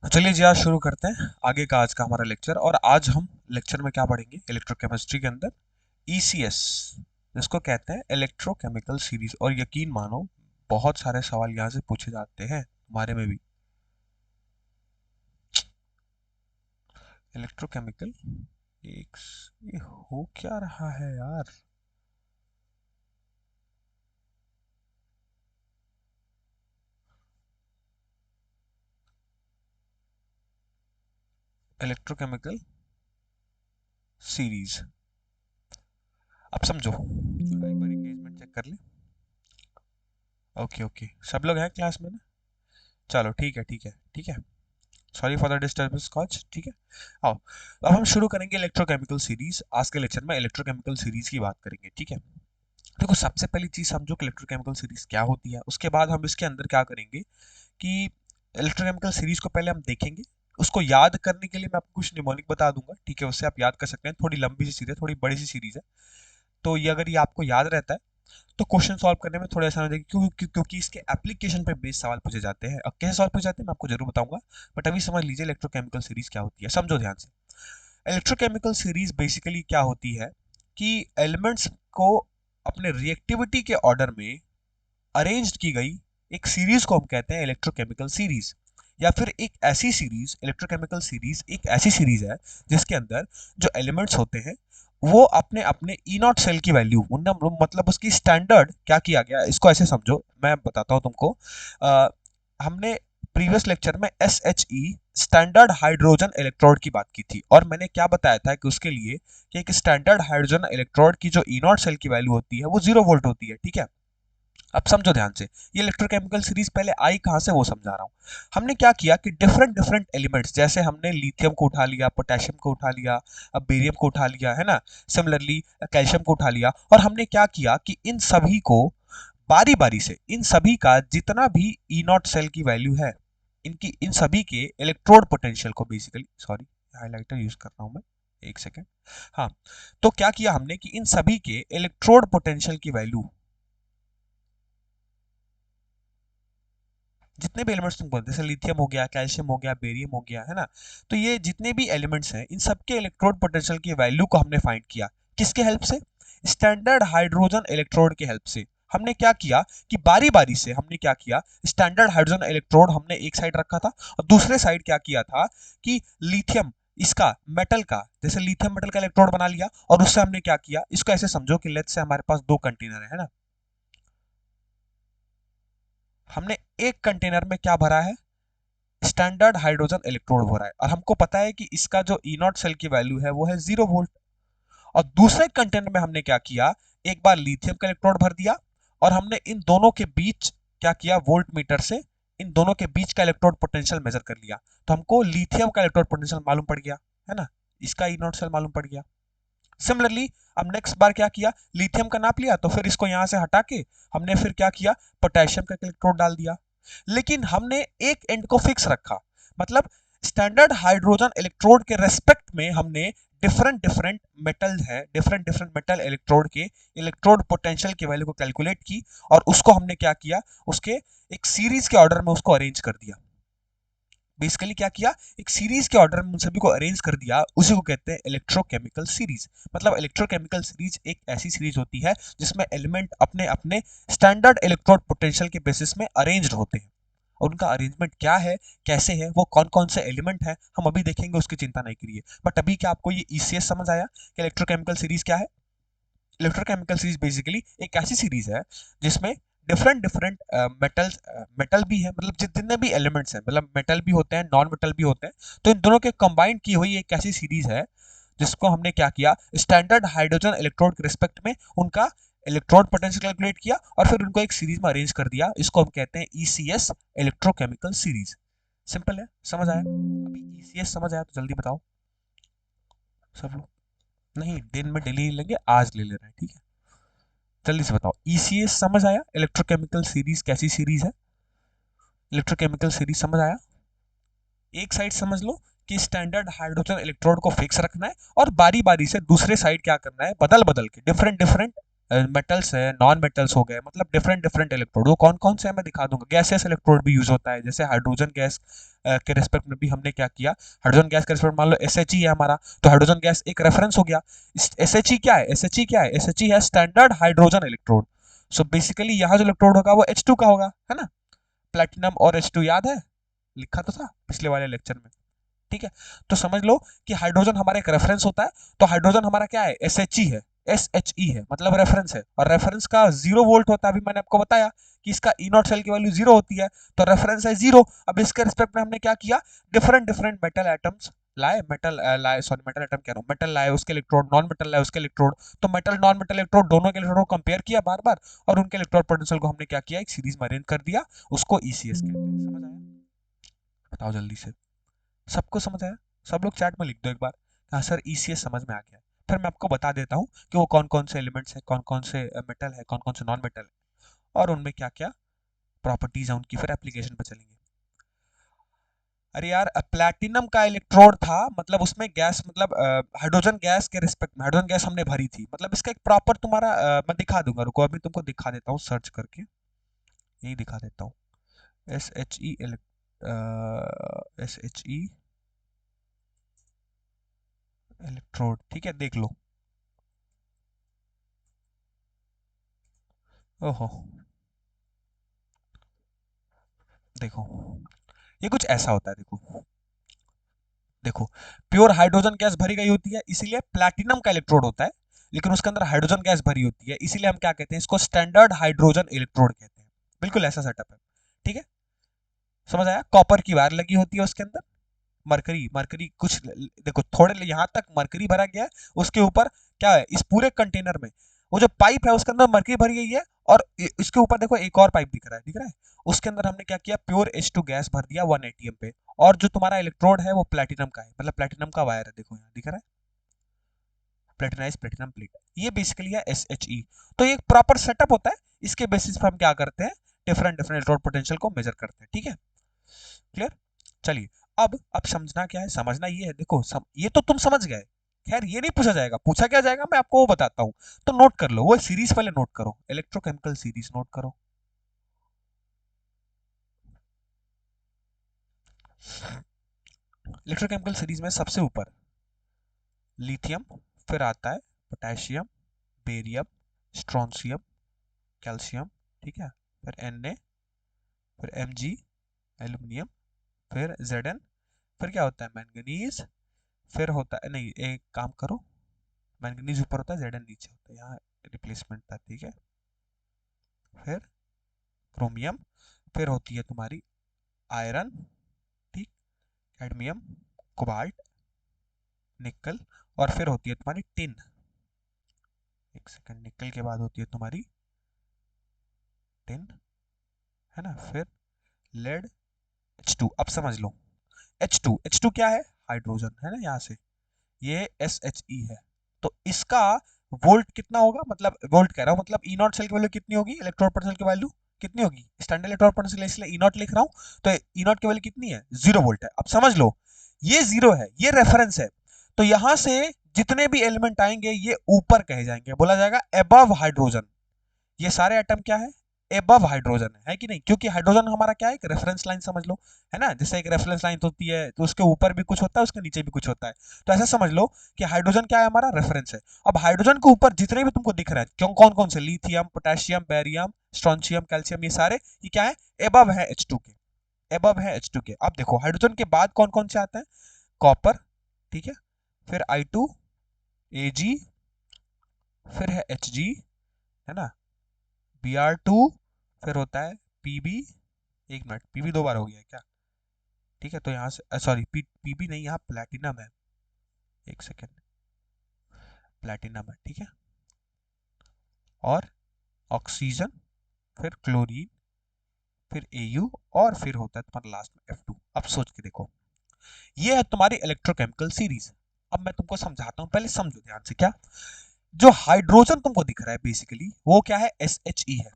तो चलिए जी आज शुरू करते हैं आगे का आज का हमारा लेक्चर। और आज हम लेक्चर में क्या पढ़ेंगे इलेक्ट्रोकेमिस्ट्री के अंदर ईसीएस, जिसको कहते हैं इलेक्ट्रोकेमिकल सीरीज। और यकीन मानो बहुत सारे सवाल यहाँ से पूछे जाते हैं हमारे में भी। इलेक्ट्रोकेमिकल एक ये हो क्या रहा है यार। इलेक्ट्रोकेमिकल सीरीज, अब समझो। एक बार एंगेजमेंट चेक कर ले। ओके ओके, सब लोग हैं क्लास में ना? चलो ठीक है ठीक है ठीक है। Sorry for the disturbance cause, ठीक है। आओ अब हम शुरू करेंगे इलेक्ट्रोकेमिकल सीरीज। आज के लेक्चर में इलेक्ट्रोकेमिकल सीरीज की बात करेंगे, ठीक है। देखो सबसे पहली चीज समझो कि इलेक्ट्रोकेमिकल सीरीज क्या होती है, उसके बाद हम इसके अंदर क्या करेंगे कि इलेक्ट्रोकेमिकल सीरीज को पहले हम देखेंगे। उसको याद करने के लिए मैं आपको कुछ निमोनिक बता दूंगा, ठीक है, उससे आप याद कर सकते हैं। थोड़ी लंबी सी सीरीज है, थोड़ी बड़ी सी सीरीज है, तो ये अगर ये आपको याद रहता है तो क्वेश्चन सॉल्व करने में थोड़ा आसान हो जाएगा, क्योंकि इसके एप्लीकेशन पे बेस्ड सवाल पूछे जाते हैं। अब कैसे सॉल्व पूछे जाते हैं मैं आपको जरूर बताऊंगा, बट अभी समझ लीजिए इलेक्ट्रोकेमिकल सीरीज क्या होती है। समझो ध्यान से। इलेक्ट्रोकेमिकल सीरीज बेसिकली क्या होती है कि एलिमेंट्स को अपने रिएक्टिविटी के ऑर्डर में अरेंज की गई एक सीरीज को हम कहते हैं इलेक्ट्रोकेमिकल सीरीज। या फिर एक ऐसी सीरीज, इलेक्ट्रोकेमिकल सीरीज एक ऐसी सीरीज है जिसके अंदर जो एलिमेंट्स होते हैं वो अपने अपने ई नॉट सेल की वैल्यू, मतलब उसकी स्टैंडर्ड क्या किया गया, इसको ऐसे समझो, मैं बताता हूँ तुमको। हमने प्रीवियस लेक्चर में S H E standard hydrogen electrode की बात की थी, और मैंने क्या बताया था कि उसके लिए कि एक स्टैंडर्ड हाइड्रोजन इलेक्ट्रोड की जो ई नॉट सेल की वैल्यू होती है वो 0 वोल्ट होती है, ठीक है। अब समझो ध्यान से, ये इलेक्ट्रोकेमिकल सीरीज पहले आई कहां से वो समझा रहा हूं। हमने क्या किया कि डिफरेंट डिफरेंट एलिमेंट्स, जैसे हमने लिथियम को उठा लिया, पोटेशियम को उठा लिया, अब बेरियम को उठा लिया, है ना। सिमिलरली कैल्शियम को उठा लिया, और हमने क्या किया कि इन सभी को बारी बारी से, इन सभी का जितना भी ई नॉट सेल की वैल्यू है, इनकी इन सभी के इलेक्ट्रोड पोटेंशियल को बेसिकली, सॉरी हाइलाइटर यूज कर रहा हूं मैं, एक सेकेंड। हाँ, तो क्या किया हमने कि इन सभी के इलेक्ट्रोड पोटेंशियल की वैल्यू, जितने भी एलिमेंट्स तुम बोलते हैं, जैसे लिथियम हो गया, कैल्शियम हो गया, बेरियम हो गया, है ना। तो ये जितने भी एलिमेंट्स हैं इन सबके इलेक्ट्रोड पोटेंशियल की वैल्यू को हमने फाइंड किया। किसके हेल्प से? स्टैंडर्ड हाइड्रोजन इलेक्ट्रोड के हेल्प से। हमने क्या किया कि बारी बारी से हमने क्या किया, स्टैंडर्ड हाइड्रोजन इलेक्ट्रोड हमने एक साइड रखा था, और दूसरे साइड क्या किया था कि लिथियम, इसका मेटल का, जैसे लिथियम मेटल का इलेक्ट्रोड बना लिया, और उससे हमने क्या किया, इसको ऐसे समझो कि लेट्स से हमारे पास दो कंटेनर है ना। हमने एक कंटेनर में क्या भरा है, स्टैंडर्ड हाइड्रोजन इलेक्ट्रोड हो रहा है, और हमको पता है कि इसका जो ई नॉट सेल की वैल्यू है वो है 0 वोल्ट। और दूसरे कंटेनर में हमने क्या किया, एक बार लिथियम का इलेक्ट्रोड भर दिया, और हमने इन दोनों के बीच क्या किया, वोल्ट मीटर से इन दोनों के बीच का इलेक्ट्रोड पोटेंशियल मेजर कर लिया। तो हमको लिथियम का इलेक्ट्रोड पोटेंशियल मालूम पड़ गया, है ना। इसका ई नॉट सेल मालूम पड़ गया। सिमिलरली अब नेक्स्ट बार क्या किया, लिथियम का नाप लिया, तो फिर इसको यहां से हटा के हमने फिर क्या किया, पोटेशियम का इलेक्ट्रोड डाल दिया। लेकिन हमने एक एंड को फिक्स रखा, मतलब स्टैंडर्ड हाइड्रोजन इलेक्ट्रोड के रेस्पेक्ट में हमने डिफरेंट डिफरेंट मेटल है, डिफरेंट डिफरेंट मेटल इलेक्ट्रोड के इलेक्ट्रोड पोटेंशियल की वैल्यू को कैलकुलेट की, और उसको हमने क्या किया, उसके एक सीरीज के ऑर्डर में उसको अरेंज कर दिया। बेसिकली क्या किया, एक सीरीज के ऑर्डर में उन सभी को अरेंज कर दिया, उसी को कहते हैं इलेक्ट्रोकेमिकल सीरीज। मतलब इलेक्ट्रोकेमिकल सीरीज एक ऐसी सीरीज होती है जिसमें एलिमेंट अपने अपने स्टैंडर्ड इलेक्ट्रोड पोटेंशियल के बेसिस में अरेंज्ड होते हैं। और उनका अरेंजमेंट क्या है, कैसे है, वो कौन कौन से एलिमेंट है, हम अभी देखेंगे, उसकी चिंता नहीं करिए। बट अभी क्या आपको ये ईसीएस समझ आया कि इलेक्ट्रोकेमिकल सीरीज क्या है? इलेक्ट्रोकेमिकल सीरीज बेसिकली एक ऐसी सीरीज है जिसमें डिफरेंट डिफरेंट मेटल्स, मेटल भी है, मतलब जितने भी एलिमेंट्स हैं, मतलब मेटल भी होते हैं, नॉन मेटल भी होते हैं, तो इन दोनों के कंबाइंड की हुई एक ऐसी सीरीज है जिसको हमने क्या किया, स्टैंडर्ड हाइड्रोजन इलेक्ट्रोड के रिस्पेक्ट में उनका इलेक्ट्रोड पोटेंशियल कैलकुलेट किया, और फिर उनको एक सीरीज में अरेंज कर दिया। इसको हम कहते हैं ईसीएस, इलेक्ट्रोकेमिकल सीरीज। सिंपल है, समझ आया? अभी ईसीएस समझ आया तो जल्दी बताओ सब लोग। नहीं, दिन में डेली लेंगे, आज ले ले रहे हैं, ठीक है। जल्दी से बताओ, ईसीएस समझ आया? इलेक्ट्रोकेमिकल सीरीज कैसी सीरीज है? इलेक्ट्रोकेमिकल सीरीज समझ आया? एक साइड समझ लो कि स्टैंडर्ड हाइड्रोजन इलेक्ट्रोड को फिक्स रखना है, और बारी बारी से दूसरे साइड क्या करना है, बदल बदल के डिफरेंट डिफरेंट मेटल्स है, नॉन मेटल्स हो गए, मतलब डिफरेंट डिफरेंट इलेक्ट्रोड, वो कौन कौन से है मैं दिखा दूंगा। गैसेस इलेक्ट्रोड भी यूज होता है, जैसे हाइड्रोजन गैस के रिस्पेक्ट में भी हमने क्या किया, हाइड्रोजन गैस के रिस्पेक्ट मान लो SHE है हमारा, तो हाइड्रोजन गैस एक रेफरेंस हो गया। SHE क्या है, SHE क्या है, SHE है standard hydrogen electrode. So basically यहाँ जो इलेक्ट्रोड होगा वो H2 का होगा, है ना। प्लेटिनम और H2 याद है, लिखा तो था पिछले वाले लेक्चर में, ठीक है। तो समझ लो कि हाइड्रोजन हमारा एक रेफरेंस होता है, तो हाइड्रोजन हमारा क्या है, SHE है, SHE है मतलब रेफरेंस है, और रेफरेंस का 0 वोल्ट होता है। अभी मैंने आपको बताया कि इसका ई नॉट सेल की वैल्यू 0 होती है, तो रेफरेंस है 0। अब इसके रिस्पेक्ट में हमने क्या किया, डिफरेंट डिफरेंट मेटल एटम्स लाए, मेटल लाए, सॉरी मेटल एटम कह रहा हूँ, मेटल लाए उसके इलेक्ट्रोड, नॉन मेटल लाए उसके इलेक्ट्रोड, तो मेटल नॉन मेटल इलेक्ट्रोड दोनों के इलेक्ट्रोड को कंपेयर किया बार बार, और उनके इलेक्ट्रोड पोटेंशियल को हमने क्या किया, एक सीरीज में अरेंज कर दिया, उसको ECS कहते हैं। समझ आया, बताओ जल्दी से, सबको समझ आया? सब लोग चैट में लिख दो एक बार, हाँ सर ECS समझ में आ गया। फिर मैं आपको बता देता हूँ कि वो कौन कौन से एलिमेंट्स हैं, कौन कौन से मेटल है, कौन कौन से नॉन मेटल है, और उनमें क्या क्या प्रॉपर्टीज है उनकी, फिर एप्लीकेशन पर चलेंगे। अरे यार प्लैटिनम का इलेक्ट्रोड था, मतलब उसमें गैस, मतलब हाइड्रोजन गैस के रिस्पेक्ट में हाइड्रोजन गैस हमने भरी थी, मतलब इसका एक प्रॉपर तुम्हारा मैं दिखा दूंगा, रुको अभी तुमको दिखा देता हूँ सर्च करके, यही दिखा देता हूँ। SHE SHE इलेक्ट्रोड, ठीक है देख लो। ओहो, देखो ये कुछ ऐसा होता है, देखो देखो, प्योर हाइड्रोजन गैस भरी गई होती है, इसीलिए प्लैटिनम का इलेक्ट्रोड होता है, लेकिन उसके अंदर हाइड्रोजन गैस भरी होती है, इसीलिए हम क्या कहते हैं, इसको स्टैंडर्ड हाइड्रोजन इलेक्ट्रोड कहते हैं। बिल्कुल ऐसा सेटअप है, ठीक है, समझ आया। कॉपर की वायर लगी होती है उसके अंदर, मरकरी मरकरी कुछ देखो थोड़े यहाँ तक मरकरी भरा गया है, उसके ऊपर क्या है, इस पूरे कंटेनर में वो जो पाइप है उसके अंदर मरकरी भरी गई है, और इसके ऊपर देखो एक और पाइप दिख रहा है, दिख रहा है, उसके अंदर हमने क्या किया, प्योर H2 गैस भर दिया 1 ATM पे, और जो तुम्हारा इलेक्ट्रोड है वो प्लेटिनम का है, मतलब प्लेटिनम का वायर है, देखो यहाँ दिख रहा है, प्लेटिनाइज प्लेटिनम प्लेट, ये बेसिकली है SHE। तो ये एक प्रॉपर सेटअप होता है, इसके बेसिस पे हम क्या करते हैं, डिफरेंट डिफरेंट इलेक्ट्रोड पोटेंशियल को मेजर करते हैं, ठीक है, क्लियर। चलिए, अब समझना क्या है, समझना ये है, देखो ये तो तुम समझ गए, खैर ये नहीं पूछा जाएगा, पूछा क्या जाएगा मैं आपको वो बताता हूँ, तो नोट कर लो, वो सीरीज पहले नोट करो, इलेक्ट्रोकेमिकल सीरीज नोट करो। इलेक्ट्रोकेमिकल सीरीज में सबसे ऊपर लिथियम, फिर आता है पोटेशियम, बेरियम, स्ट्रोंशियम, कैल्शियम, ठीक है, फिर Na, फिर Mg, एल्यूमिनियम, फिर Zn, फिर क्या होता है मैंगनीज, फिर होता है, नहीं एक काम करो, मैंगनीज ऊपर होता है, Zn नीचे होता है, यहाँ रिप्लेसमेंट था, ठीक है, फिर क्रोमियम, फिर होती है तुम्हारी आयरन, ठीक, कैडमियम, कोबाल्ट, निकल, और फिर होती है तुम्हारी टिन, एक सेकंड, निकल के बाद होती है तुम्हारी टिन, है ना, फिर लेड, H2। अब समझ लो, H2 क्या है, हाइड्रोजन है ना, यहाँ से ये SHE है, तो इसका वोल्ट कितना होगा, मतलब वोल्ट कह रहा हूँ, मतलब ई नॉट सेल की वैल्यू कितनी होगी, इलेक्ट्रॉन पोटेंशियल की वैल्यू कितनी होगी, स्टैंडर्ड इलेक्ट्रॉन पोटेंशियल इसलिए ई नॉट लिख रहा हूँ, तो ई नॉट की वैल्यू कितनी है, 0 वोल्ट है। अब समझ लो, ये 0 है, ये रेफरेंस है, तो यहां से जितने भी एलिमेंट आएंगे ये ऊपर कहे जाएंगे, बोला जाएगा एबव हाइड्रोजन, ये सारे एटम क्या है, एबव हाइड्रोजन है कि नहीं, क्योंकि हाइड्रोजन हमारा क्या है, एक रेफरेंस लाइन समझ लो, है ना, जैसे एक रेफरेंस लाइन होती है तो उसके ऊपर भी कुछ होता है, उसके नीचे भी कुछ होता है, तो ऐसा समझ लो कि हाइड्रोजन क्या है, हमारा रेफरेंस है। अब हाइड्रोजन के ऊपर जितने भी तुमको दिख रहे हैं, क्यों कौन कौन से, lithium, potassium, barium, strontium, calcium, ये सारे ये क्या है, एबव है H2 के, एबव है H2 के। अब देखो हाइड्रोजन के बाद कौन कौन से आते हैं, कॉपर, ठीक है, फिर I2, Ag, फिर है Hg, है ना, Br2, फिर होता है Pb, एक मिनट, Pb 2 बार हो गया है क्या, ठीक है, तो यहाँ से सॉरी Pb नहीं, यहाँ प्लेटिनम है, एक सेकेंड, प्लेटिनम है, ठीक है, और ऑक्सीजन, फिर क्लोरीन, फिर Au, और फिर होता है तुम्हारा लास्ट में F2। अब सोच के देखो, ये है तुम्हारी इलेक्ट्रोकेमिकल सीरीज। अब मैं तुमको समझाता हूँ, पहले समझो ध्यान से, क्या जो हाइड्रोजन तुमको दिख रहा है बेसिकली वो क्या है, SHE है,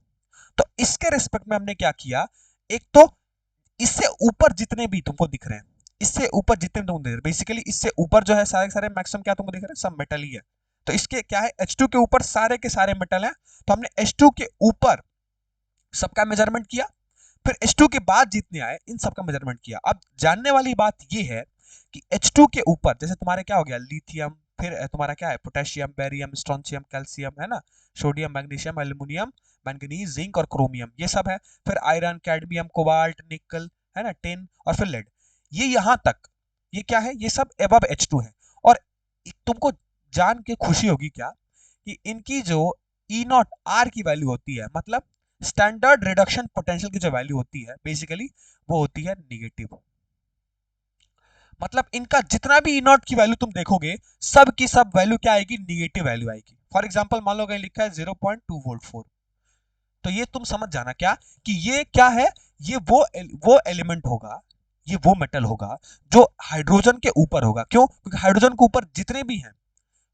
तो इसके रेस्पेक्ट में हमने क्या किया, एक तो इससे ऊपर जितने भी तुमको दिख रहे हैं, इससे ऊपर जितने तुमको दिख रहे हैं, बेसिकली इससे ऊपर जो है सारे सारे मैक्सिमम क्या तुमको दिख रहे हैं, सब मेटल ही है, तो इसके क्या है, H2 के ऊपर सारे के सारे मेटल हैं, तो हमने H2 के ऊपर सबका मेजरमेंट किया, फिर H2 के बाद जितने आए इन सबका मेजरमेंट किया। अब जानने वाली बात ये है कि H2 के ऊपर जैसे तुम्हारे क्या हो गया, लिथियम, फिर तुम्हारा क्या है, पोटेशियम, बेरियम, स्ट्रोंशियम, कैल्शियम, है ना, sodium, magnesium, aluminium, manganese, zinc और क्रोमियम, ये सब है। फिर आयरन, कैडमियम, कोबाल्ट, निकल, है ना, टिन और फिर लेड। ये यहां तक, ये क्या है, ये सब एबव H2 है। और तुमको जान के खुशी होगी क्या कि इनकी जो ई नॉट आर की वैल्यू होती है, मतलब स्टैंडर्ड रिडक्शन पोटेंशियल की जो वैल्यू होती है बेसिकली वो होती है निगेटिव। मतलब इनका जितना भी ई नॉट की वैल्यू तुम देखोगे, सब की सब वैल्यू क्या आएगी, निगेटिव वैल्यू आएगी। फॉर एग्जांपल मान लो कहीं लिखा है 0.2 वोल्ट 4, तो ये तुम समझ जाना क्या कि ये क्या है, ये वो एलिमेंट होगा, ये वो मेटल होगा जो हाइड्रोजन के ऊपर होगा। क्यों? क्योंकि हाइड्रोजन के ऊपर जितने भी हैं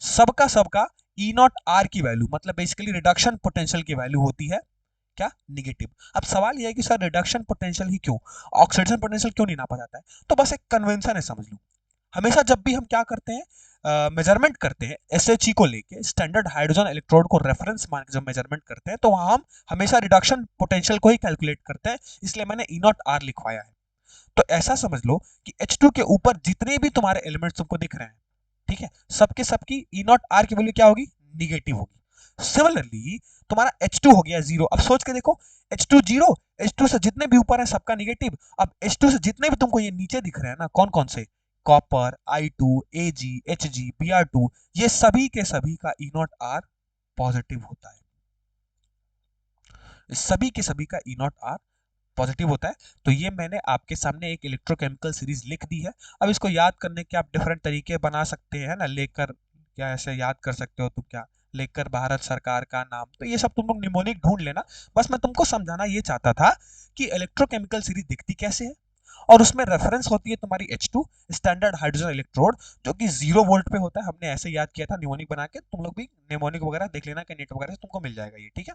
सबका सबका ई नॉट आर की वैल्यू, मतलब बेसिकली रिडक्शन पोटेंशियल की वैल्यू होती है क्या, निगेटिव। अब सवाल यह है कि सर रिडक्शन पोटेंशियल ही क्यों, ऑक्सीडेशन पोटेंशियल क्यों नहीं नापा जाता है? तो बस एक कन्वेंशन है, समझ लो। हमेशा जब भी हम क्या करते हैं, मेजरमेंट करते हैं SHE को लेके, स्टैंडर्ड हाइड्रोजन इलेक्ट्रोड को रेफरेंस मान के जब मेजरमेंट करते हैं तो वहां हम हमेशा रिडक्शन पोटेंशियल को ही कैलकुलेट करते हैं, इसलिए मैंने ई नॉट आर लिखवाया है। तो ऐसा समझ लो कि H2 के ऊपर जितने भी तुम्हारे एलिमेंट्स तुमको दिख रहे हैं, ठीक है, सबके सबकी ई नॉट आर की वैल्यू क्या होगी, निगेटिव होगी। सिमिलरली तुम्हारा H2 हो गया जीरो। अब सोच के देखो, H2 जीरो, H2 से जितने भी ऊपर है सबका निगेटिव। अब H2 से जितने भी तुमको ये नीचे दिख रहे हैं ना, कौन कौन से, copper, I2, Ag, Hg, Br2, ये सभी के सभी का ई नॉट आर पॉजिटिव होता है। सभी के सभी का ई नॉट आर पॉजिटिव होता है। तो ये मैंने आपके सामने एक इलेक्ट्रोकेमिकल सीरीज लिख दी है। अब इसको याद करने के आप डिफरेंट तरीके बना सकते हैं ना, लेकर, क्या ऐसे याद कर सकते हो तुम, क्या लेकर भारत सरकार का नाम, तो ये सब तुम लोग निमोनिक ढूंढ लेना। बस मैं तुमको समझाना ये चाहता था कि इलेक्ट्रोकेमिकल सीरीज दिखती कैसे है, और उसमें रेफरेंस होती है तुम्हारी H2 स्टैंडर्ड हाइड्रोजन इलेक्ट्रोड, जो कि 0 वोल्ट पे होता है। हमने ऐसे याद किया था निमोनिक बना के, तुम लोग भी निमोनिक वगैरह देख लेना कि नेट वगैरह से तुमको मिल जाएगा ये, ठीक है।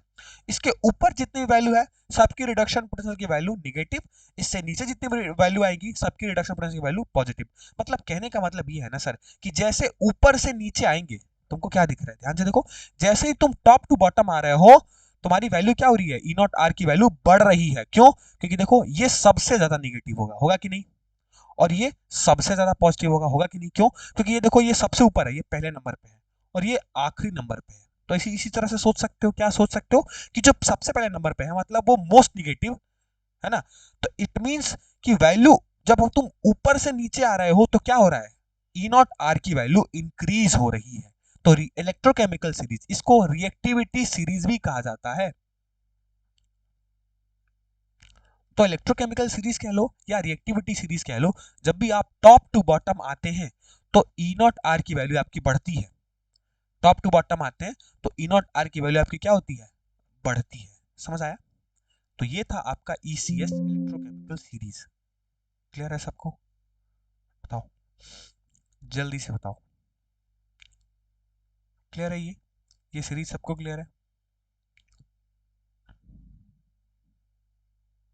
इसके ऊपर जितनी वैल्यू है सबकी रिडक्शन पोटेंशियल की वैल्यू निगेटिव, इससे नीचे जितनी वैल्यू आएगी सबकी रिडक्शन पोटेंशियल की वैल्यू पॉजिटिव। मतलब कहने का मतलब ये है ना सर कि जैसे ऊपर से नीचे आएंगे, तुमको क्या दिख रहा है, ध्यान से देखो, जैसे ही तुम टॉप टू बॉटम आ रहे हो तुम्हारी वैल्यू क्या हो रही है, ई नॉट आर की वैल्यू बढ़ रही है। क्यों? क्योंकि देखो ये सबसे ज्यादा निगेटिव होगा, होगा कि नहीं, और ये सबसे ज्यादा पॉजिटिव होगा, होगा कि नहीं। क्यों? क्योंकि ये देखो ये सबसे ऊपर है, ये पहले नंबर पे है, और ये आखिरी नंबर पे है। तो इसी तरह से सोच सकते हो, क्या सोच सकते हो कि जो सबसे पहले नंबर पे है मतलब वो मोस्ट निगेटिव है ना। तो इट मींस कि वैल्यू जब तुम ऊपर से नीचे आ रहे हो तो क्या हो रहा है, ई नॉट आर की वैल्यू इंक्रीज हो रही है। तो इलेक्ट्रोकेमिकल सीरीज, इसको रिएक्टिविटी सीरीज भी कहा जाता है। तो इलेक्ट्रोकेमिकल सीरीज कह लो या रिएक्टिविटी सीरीज कह लो, जब भी आप टॉप टू बॉटम आते हैं तो ई नॉट आर की वैल्यू आपकी बढ़ती है। टॉप टू बॉटम आते हैं तो ई नॉट आर की वैल्यू आपकी क्या होती है, बढ़ती है। समझ आया? तो ये था आपका ECS इलेक्ट्रोकेमिकल सीरीज। क्लियर है सबको? बताओ, जल्दी से बताओ, क्लियर है ये सीरीज सबको क्लियर है?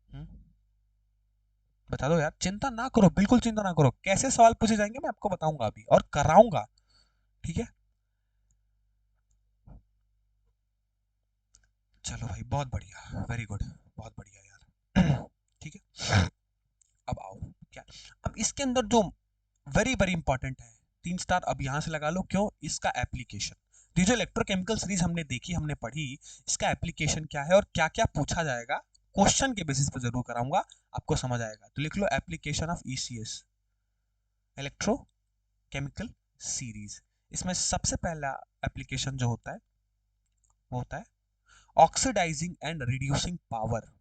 हम्म? बता दो यार, चिंता ना करो, बिल्कुल चिंता ना करो, कैसे सवाल पूछे जाएंगे मैं आपको बताऊंगा अभी और कराऊंगा, ठीक है। चलो भाई, बहुत बढ़िया, वेरी गुड, बहुत बढ़िया यार। ठीक है, अब आओ, क्या, अब इसके अंदर जो वेरी वेरी इंपॉर्टेंट है, 3 स्टार अब यहां से लगा लो। क्यों? इसका एप्लीकेशन। ये जो इलेक्ट्रोकेमिकल सीरीज हमने देखी, हमने पढ़ी, इसका एप्लीकेशन क्या है और क्या क्या पूछा जाएगा, क्वेश्चन के बेसिस पर जरूर कराऊंगा, आपको समझ आएगा। तो लिख लो application of ECS electrochemical series. इसमें सबसे पहला एप्लीकेशन जो होता है वो होता है ऑक्सीडाइजिंग एंड रिड्यूसिंग पावर।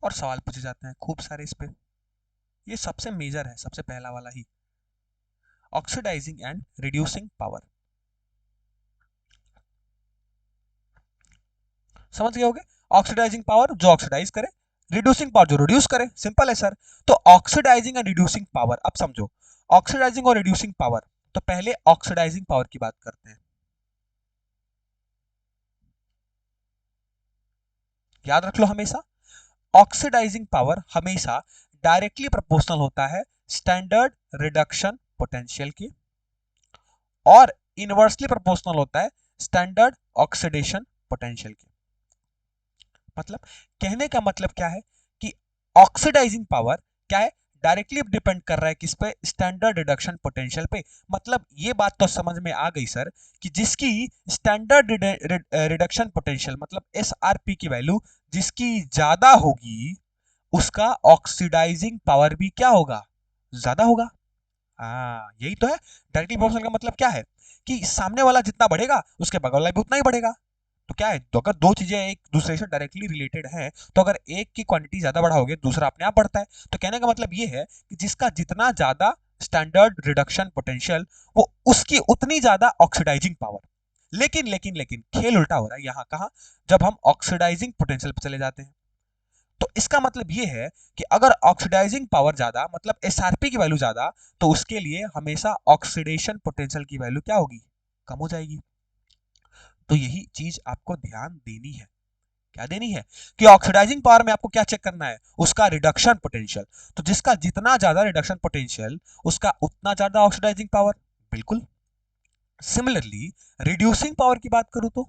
और सवाल पूछे जाते हैं खूब सारे इस पे, ये सबसे मेजर है, सबसे पहला वाला ही, ऑक्सीडाइजिंग एंड रिड्यूसिंग पावर। समझ गए होगे? ऑक्सीडाइजिंग पावर जो ऑक्सीडाइज करे, रिड्यूसिंग पावर जो रिड्यूस करे, सिंपल है सर। तो ऑक्सीडाइजिंग एंड रिड्यूसिंग पावर, अब समझो, ऑक्सीडाइजिंग और रिड्यूसिंग पावर। तो पहले ऑक्सीडाइजिंग पावर की बात करते हैं। याद रख लो हमेशा, ऑक्सीडाइजिंग पावर हमेशा डायरेक्टली प्रोपोर्शनल होता है स्टैंडर्ड रिडक्शन पोटेंशियल के, और इनवर्सली प्रोपोर्शनल होता है स्टैंडर्ड ऑक्सीडेशन पोटेंशियल के। मतलब कहने का मतलब क्या है कि ऑक्सीडाइजिंग पावर क्या है, डायरेक्टली डिपेंड कर रहा है किस पे, स्टैंडर्ड रिडक्शन पोटेंशियल पे। मतलब ये बात तो समझ में आ गई सर कि जिसकी स्टैंडर्ड रिडक्शन पोटेंशियल मतलब एसआरपी की वैल्यू जिसकी ज्यादा होगी उसका ऑक्सीडाइजिंग पावर भी क्या होगा, ज्यादा होगा। हाँ यही तो है। डायरेक्टली प्रोपोर्शनल का मतलब क्या है कि सामने वाला जितना बढ़ेगा उसके बगल वाला भी उतना ही बढ़ेगा। तो क्या है, तो अगर दो चीजें एक दूसरे से डायरेक्टली रिलेटेड हैं तो अगर एक की क्वांटिटी ज्यादा बढ़ाओगे दूसरा अपने आप बढ़ता है। तो कहने का मतलब ये है कि जिसका जितना ज्यादा स्टैंडर्ड रिडक्शन पोटेंशियल वो उसकी उतनी ज्यादा ऑक्सीडाइजिंग पावर। लेकिन लेकिन लेकिन खेल उल्टा हो रहा है यहाँ कहा, जब हम ऑक्सीडाइजिंग पोटेंशियल पर चले जाते हैं तो इसका मतलब ये है कि अगर ऑक्सीडाइजिंग पावर ज्यादा मतलब एसआरपी की वैल्यू ज्यादा, तो उसके लिए हमेशा ऑक्सीडेशन पोटेंशियल की वैल्यू क्या होगी, कम हो जाएगी। तो यही चीज आपको ध्यान देनी है। क्या देनी है कि ऑक्सीडाइजिंग पावर में आपको क्या चेक करना है, उसका रिडक्शन पोटेंशियल। तो जिसका जितना ज्यादा रिडक्शन पोटेंशियल उसका उतना ज्यादा ऑक्सीडाइजिंग पावर। बिल्कुल। सिमिलरली रिड्यूसिंग पावर की बात करूं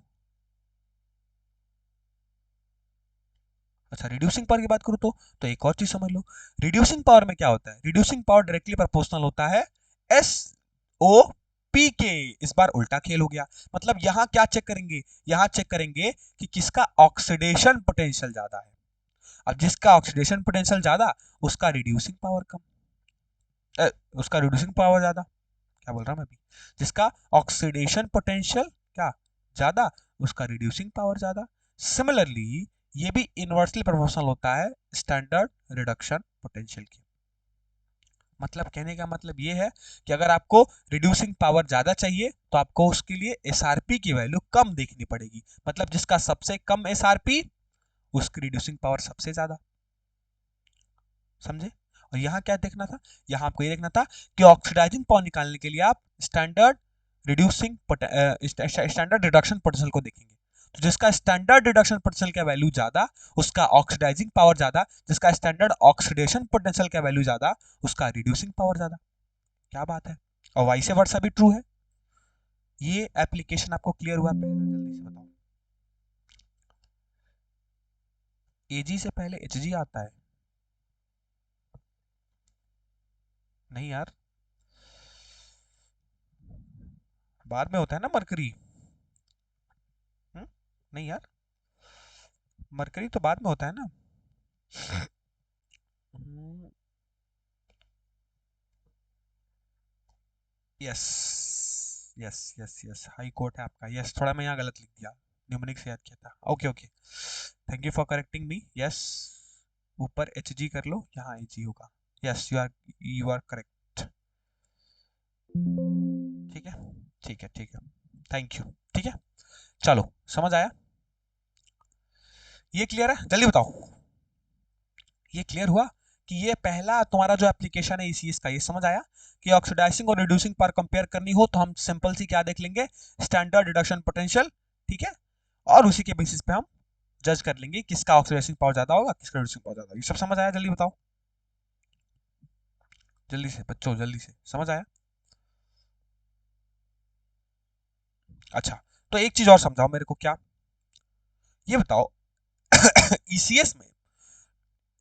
अच्छा रिड्यूसिंग पावर की बात करूं तो एक और चीज समझ लो। रिड्यूसिंग पावर में क्या होता है, रिड्यूसिंग पावर डायरेक्टली प्रोपोर्शनल होता है एस ओ पी के। इस बार उल्टा खेल हो गया। मतलब यहां क्या चेक करेंगे, यहां चेक करेंगे कि किसका ऑक्सीडेशन पोटेंशियल ज्यादा है। अब जिसका ऑक्सीडेशन पोटेंशियल ज्यादा उसका रिड्यूसिंग पावर कम, उसका रिड्यूसिंग पावर ज्यादा। क्या बोल रहा हूं मैं अभी, जिसका ऑक्सीडेशन पोटेंशियल क्या ज्यादा उसका रिड्यूसिंग पावर ज्यादा। सिमिलरली ये भी इनवर्सली प्रोपोर्शनल होता है स्टैंडर्ड रिडक्शन पोटेंशियल की। मतलब कहने का मतलब ये है कि अगर आपको रिड्यूसिंग पावर ज्यादा चाहिए तो आपको उसके लिए एसआरपी की वैल्यू कम देखनी पड़ेगी। मतलब जिसका सबसे कम एसआरपी उसकी रिड्यूसिंग पावर सबसे ज्यादा। समझे। और यहाँ क्या देखना था, यहाँ आपको ये देखना था कि ऑक्सीडाइजिंग पावर निकालने के लिए आप standard reducing standard reduction potential को देखेंगे। तो जिसका स्टैंडर्ड रिडक्शन पोटेंशियल का वैल्यू ज्यादा उसका ऑक्सीडाइजिंग पावर ज्यादा, जिसका स्टैंडर्ड ऑक्सीडेशन पोटेंशियल का वैल्यू ज्यादा उसका रिड्यूसिंग पावर ज्यादा। क्या बात है। और वाइस वर्सा भी ट्रू है। ये एप्लीकेशन आपको क्लियर हुआ पहला, जल्दी से बताओ। एजी से पहले एचजी आता है? नहीं यार, बाद में होता है ना मरकरी। नहीं यार, मरकरी तो बाद में होता है ना। Yes yes yes yes, high court है आपका। यस, थोड़ा मैं यहाँ गलत लिख दिया, न्यूमेरिक से याद किया था। Okay okay, thank you for correcting me. Yes, ऊपर एच जी कर लो, यहाँ एच जी होगा। Yes you are correct. ठीक है ठीक है ठीक है, थैंक यू। ठीक है, चलो समझ आया। ये क्लियर है, जल्दी बताओ। ये क्लियर हुआ कि ये पहला तुम्हारा जो एप्लीकेशन है ईसीएस का, ये समझ आया कि ऑक्सीडाइजिंग और रिड्यूसिंग पर कंपेयर करनी हो तो हम सिंपल सी क्या देख लेंगे, स्टैंडर्ड रिडक्शन पोटेंशियल। ठीक है, और उसी के बेसिस पे हम जज कर लेंगे किसका ऑक्सीडाइजिंग पावर ज्यादा होगा किसका रिड्यूसिंग पावर ज्यादा होगा। ये सब समझ आया, जल्दी बताओ, जल्दी से बच्चों, जल्दी से समझ आया। अच्छा, तो एक चीज और समझाओ मेरे को, क्या ये बताओ ईसीएस में,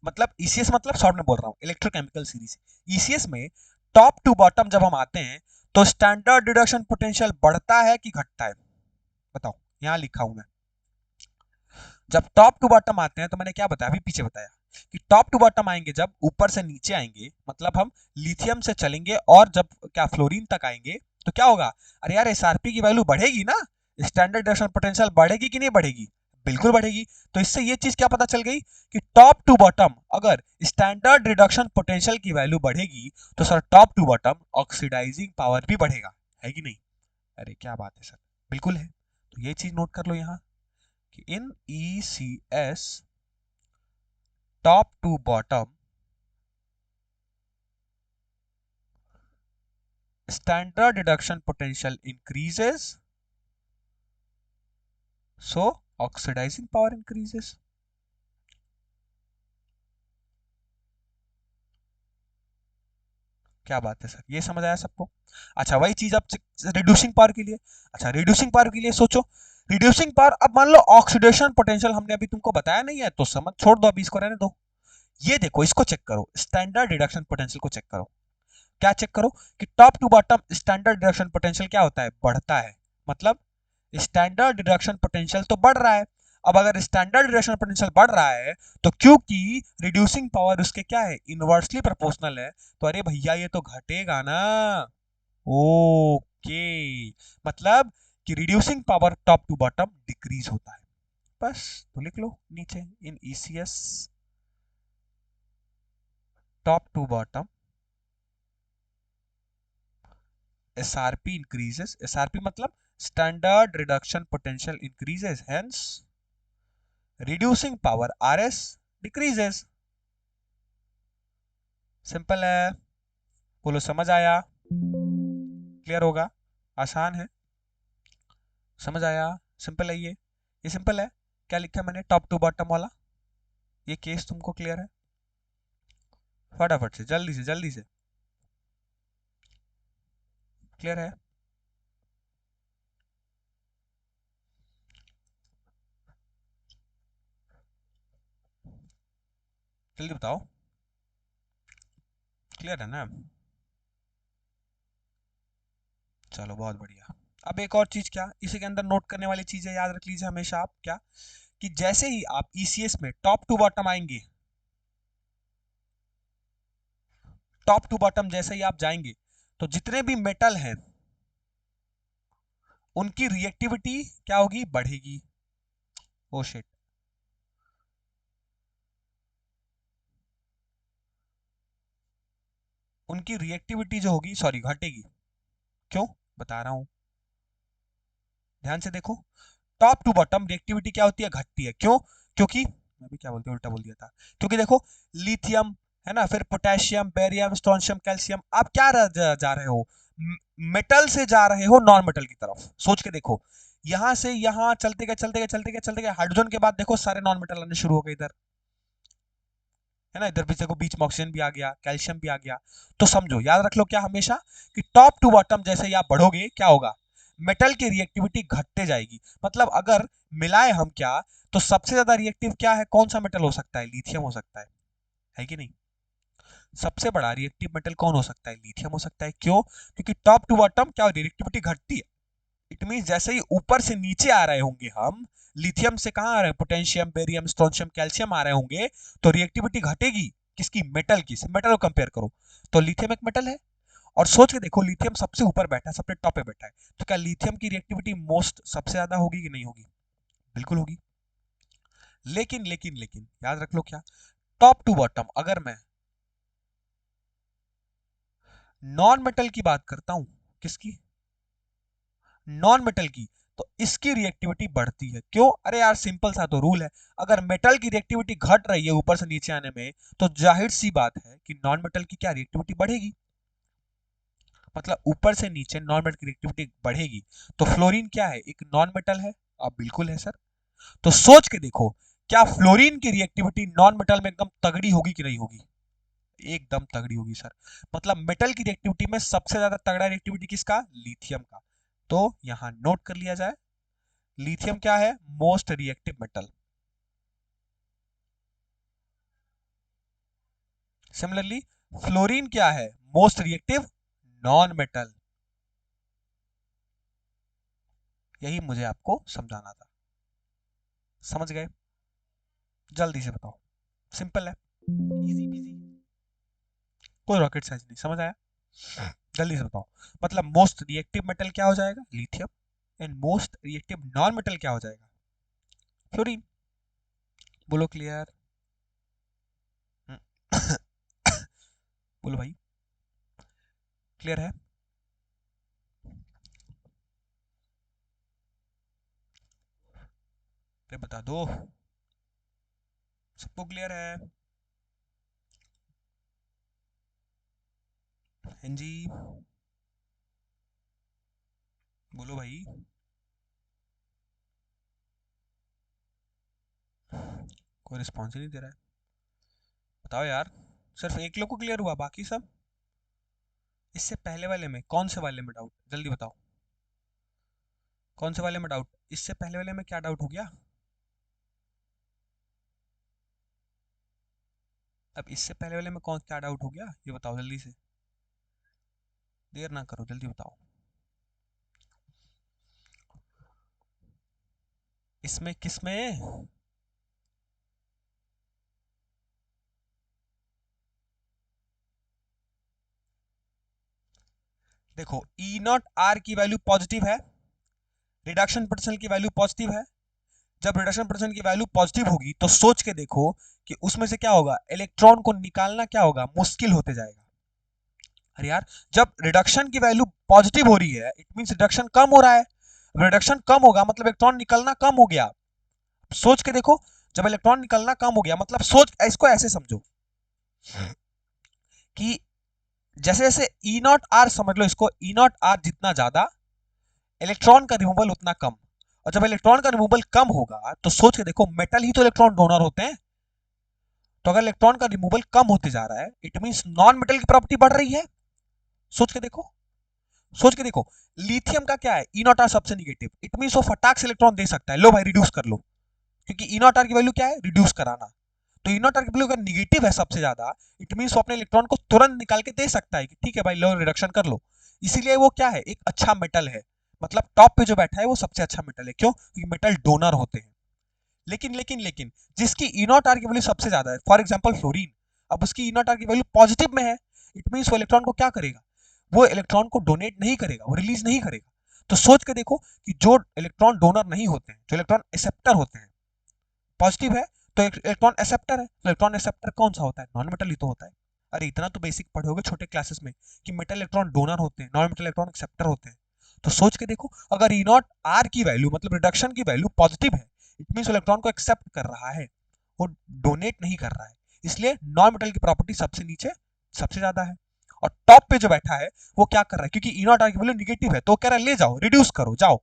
मतलब ईसीएस मतलब शॉर्ट में बोल रहा हूँ इलेक्ट्रोकेमिकल सीरीज, ईसीएस में टॉप टू बॉटम जब हम आते हैं तो स्टैंडर्ड रिडक्शन पोटेंशियल बढ़ता है कि घटता है, बताओ। यहां लिखा हूं मैं, जब टॉप टू बॉटम आते हैं तो मैंने क्या बताया, अभी पीछे बताया कि टॉप टू बॉटम आएंगे जब ऊपर से नीचे आएंगे, मतलब हम लिथियम से चलेंगे और जब क्या फ्लोरीन तक आएंगे तो क्या होगा, अरे यार एसआरपी की वैल्यू बढ़ेगी ना, स्टैंडर्ड रिडक्शन पोटेंशियल बढ़ेगी कि नहीं बढ़ेगी, बिल्कुल बढ़ेगी। तो इससे ये चीज क्या पता चल गई कि टॉप टू बॉटम अगर स्टैंडर्ड रिडक्शन पोटेंशियल की वैल्यू बढ़ेगी तो sir top to bottom oxidising power भी बढ़ेगा, है कि नहीं। अरे क्या बात है सर, बिल्कुल है। तो ये चीज नोट कर लो यहाँ कि इन ECS top to bottom standard reduction potential increases, so oxidizing power increases। क्या बात है सर, ये समझ आया सबको। अच्छा वही चीज अब रिड्यूसिंग पावर के लिए। अच्छा रिड्यूसिंग पावर के लिए सोचो, रिड्यूसिंग पावर, अब मान लो ऑक्सीडेशन पोटेंशियल हमने अभी तुमको बताया नहीं है तो समझ छोड़ दो, अभी इसको रहने दो। ये देखो, इसको चेक करो, स्टैंडर्ड रिडक्शन पोटेंशियल को चेक करो। क्या चेक करो कि top to bottom standard reduction potential क्या होता है, बढ़ता है। मतलब स्टैंडर्ड रिडक्शन पोटेंशियल तो बढ़ रहा है। अब अगर स्टैंडर्ड रिडक्शन पोटेंशियल बढ़ रहा है तो क्योंकि रिड्यूसिंग पावर उसके क्या है, इनवर्सली प्रोपोर्शनल है, तो अरे भैया ये तो घटेगा ना। ओके, मतलब कि reducing power top to bottom decrease होता है। बस तो लिख लो नीचे, in ECS top to bottom SRP increases, SRP मतलब standard reduction potential increases, hence reducing power RS decreases। Simple है, बोलो समझ आया, क्लियर होगा, आसान है, समझ आया, सिंपल है ये सिंपल है। क्या लिखा मैंने, टॉप टू बॉटम वाला, ये केस तुमको क्लियर है। फटाफट से जल्दी से क्लियर है। जल्दी बताओ, क्लियर है ना। चलो बहुत बढ़िया। अब एक और चीज, क्या इसी के अंदर नोट करने वाली चीजें याद रख लीजिए हमेशा आप, क्या कि जैसे ही आप ईसीएस में टॉप टू बॉटम आएंगे, टॉप टू बॉटम जैसे ही आप जाएंगे, तो जितने भी मेटल हैं उनकी रिएक्टिविटी क्या होगी, बढ़ेगी। ओ शिट, उनकी रिएक्टिविटी जो होगी, सॉरी घटेगी। क्यों, बता रहा हूं, ध्यान से देखो। टॉप टू बॉटम रिएक्टिविटी क्या होती है, घटती है। क्यों, क्योंकि मैं भी क्या बोलते उल्टा बोल दिया था। क्योंकि देखो, लिथियम है ना, फिर पोटेशियम, बेरियम, स्ट्रोंशियम, कैल्शियम, आप क्या जा रहे हो, मेटल से जा रहे हो नॉन मेटल की तरफ। सोच के देखो, यहां से यहां चलते गए चलते गए चलते गए चलते गए, हाइड्रोजन के बाद देखो सारे नॉन मेटल आने शुरू हो गए इधर, है ना, इधर भी देखो बीच में ऑक्सीजन भी आ गया, कैल्शियम भी आ गया। तो समझो, याद रख लो क्या हमेशा, कि टॉप टू बॉटम जैसे ही आप बढ़ोगे क्या होगा, मेटल की रिएक्टिविटी घटते जाएगी। मतलब अगर मिलाए हम क्या, तो सबसे ज्यादा रिएक्टिव क्या है, कौन सा मेटल हो सकता है, लिथियम हो सकता है कि नहीं। सबसे बड़ा रिएक्टिव मेटल कौन हो सकता है, लिथियम हो सकता है। क्यों, क्योंकि टॉप टू बॉटम क्या रिएक्टिविटी घटती है। इट मीन जैसे ही ऊपर से नीचे आ रहे होंगे हम, लिथियम से कहां आ रहे हैं, पोटेशियम, बेरियम, स्ट्रोंशियम, कैल्शियम आ रहे होंगे, तो रिएक्टिविटी घटेगी किसकी, मेटल की। मेटल को कंपेयर करो, तो लिथियम एक मेटल है। और सोच के देखो, लिथियम सबसे ऊपर बैठा है, सबसे टॉप पे बैठा है, तो क्या लिथियम की रिएक्टिविटी मोस्ट सबसे ज्यादा होगी कि नहीं होगी, बिल्कुल होगी। लेकिन याद रख लो क्या, टॉप टू बॉटम अगर मैं नॉन मेटल की बात करता हूं, किसकी, नॉन मेटल की, तो इसकी रिएक्टिविटी बढ़ती है। क्यों, अरे यार सिंपल सा तो रूल है, अगर मेटल की रिएक्टिविटी घट रही है ऊपर से नीचे आने में, तो जाहिर सी बात है कि नॉन मेटल की क्या रिएक्टिविटी बढ़ेगी। मतलब ऊपर से नीचे नॉन मेटल की रिएक्टिविटी बढ़ेगी। तो फ्लोरीन क्या है, एक नॉन मेटल है, अब बिल्कुल है सर। तो सोच के देखो, क्या फ्लोरीन की रिएक्टिविटी नॉन मेटल में एकदम तगड़ी होगी कि नहीं होगी, एकदम तगड़ी होगी सर। मतलब मेटल की रिएक्टिविटी में सबसे ज्यादा तगड़ा रिएक्टिविटी किसका, लिथियम का। तो यहां नोट कर लिया जाए, लिथियम क्या है, most reactive metal. Similarly fluorine क्या है, मोस्ट रिएक्टिव नॉन मेटल। यही मुझे आपको समझाना था, समझ गए, जल्दी से बताओ, सिंपल है, इजी पीजी, कोई रॉकेट साइंस नहीं, समझ आया, जल्दी से बताओ। मतलब मोस्ट रिएक्टिव मेटल क्या हो जाएगा, lithium, and most reactive non metal क्या हो जाएगा, फ्लोरीन। बोलो क्लियर, बोलो भाई, क्लियर है, अरे बता दो, सबको क्लियर है, हाँ जी, बोलो भाई, कोई रिस्पॉन्स ही नहीं दे रहा है, बताओ यार, सिर्फ एक लोग को क्लियर हुआ, बाकी सब इससे पहले वाले में कौन से वाले में डाउट, जल्दी बताओ, कौन से वाले में डाउट? इससे पहले वाले में क्या डाउट हो गया? अब इससे पहले वाले में कौन क्या डाउट हो गया, ये बताओ जल्दी से, देर ना करो, जल्दी बताओ। इसमें किसमें? देखो ई नॉट आर की वैल्यू पॉजिटिव है, रिडक्शन पोटेंशियल की वैल्यू पॉजिटिव है। जब रिडक्शन पोटेंशियल की वैल्यू पॉजिटिव होगी तो सोच के देखो कि उसमें से क्या होगा, इलेक्ट्रॉन को निकालना क्या होगा, मुश्किल होते जाएगा। अरे यार, जब रिडक्शन की वैल्यू पॉजिटिव हो रही है, इट मींस रिडक्शन कम हो रहा है। रिडक्शन कम होगा मतलब इलेक्ट्रॉन निकलना कम हो गया। सोच के देखो, जब इलेक्ट्रॉन निकलना कम हो गया मतलब सोच, इसको ऐसे समझो कि जैसे जैसे ई नॉट आर, समझ लो इसको, ई नॉट आर जितना ज्यादा, इलेक्ट्रॉन का रिमूवल उतना कम। और जब इलेक्ट्रॉन का रिमूवल कम होगा तो सोच के देखो, मेटल ही तो इलेक्ट्रॉन डोनर होते हैं। तो अगर इलेक्ट्रॉन का रिमूवल कम होते जा रहा है, इट मींस नॉन मेटल की प्रॉपर्टी बढ़ रही है। सोच के देखो, सोच के देखो, लिथियम का क्या है, ई नॉट आर सबसे निगेटिव, इट मींस वो फटाक से इलेक्ट्रॉन दे सकता है, लो भाई रिड्यूस कर लो, क्योंकि ई नॉट आर की वैल्यू क्या है, रिड्यूस कराना। तो ई नॉट आर की वैल्यू अगर निगेटिव है सबसे ज्यादा, इट मींस वो अपने इलेक्ट्रॉन को तुरंत निकाल के दे सकता है कि ठीक है भाई लो रिडक्शन कर लो। इसीलिए वो क्या है, एक अच्छा मेटल है, मतलब टॉप पे जो बैठा है वो सबसे अच्छा मेटल है। क्यों? क्योंकि मेटल डोनर होते हैं। लेकिन जिसकी ई नॉट आर की वैल्यू सबसे ज्यादा है, फॉर एग्जाम्पल फ्लोरीन, अब उसकी ई नॉट आर की वैल्यू पॉजिटिव में है, इट मींस वो इलेक्ट्रॉन को क्या करेगा, वो इलेक्ट्रॉन को डोनेट नहीं करेगा, वो रिलीज नहीं करेगा। तो सोच के देखो कि जो इलेक्ट्रॉन डोनर नहीं होते हैं, जो इलेक्ट्रॉन एक्सेप्टर होते हैं, पॉजिटिव है तो इलेक्ट्रॉन एक्सेप्टर है, तो इलेक्ट्रॉन एक्सेप्टर कौन सा होता है, नॉन मेटल ही तो होता है। अरे इतना तो बेसिक पढ़ोगे छोटे क्लासेस में कि मेटल इलेक्ट्रॉन डोनर होते हैं, नॉन मेटल इलेक्ट्रॉन एक्सेप्टर होते हैं। तो सोच के देखो, अगर ई नॉट आर की वैल्यू मतलब रिडक्शन की वैल्यू पॉजिटिव है, इट मींस इलेक्ट्रॉन को एक्सेप्ट कर रहा है, वो डोनेट नहीं कर रहा है। इसलिए नॉन मेटल की प्रॉपर्टी सबसे नीचे, सबसे ज्यादा है। और टॉप पे जो बैठा है वो क्या कर रहा है, क्योंकि ई नॉट आर की वैल्यू निगेटिव है तो वो कह रहा है ले जाओ, रिड्यूस करो जाओ,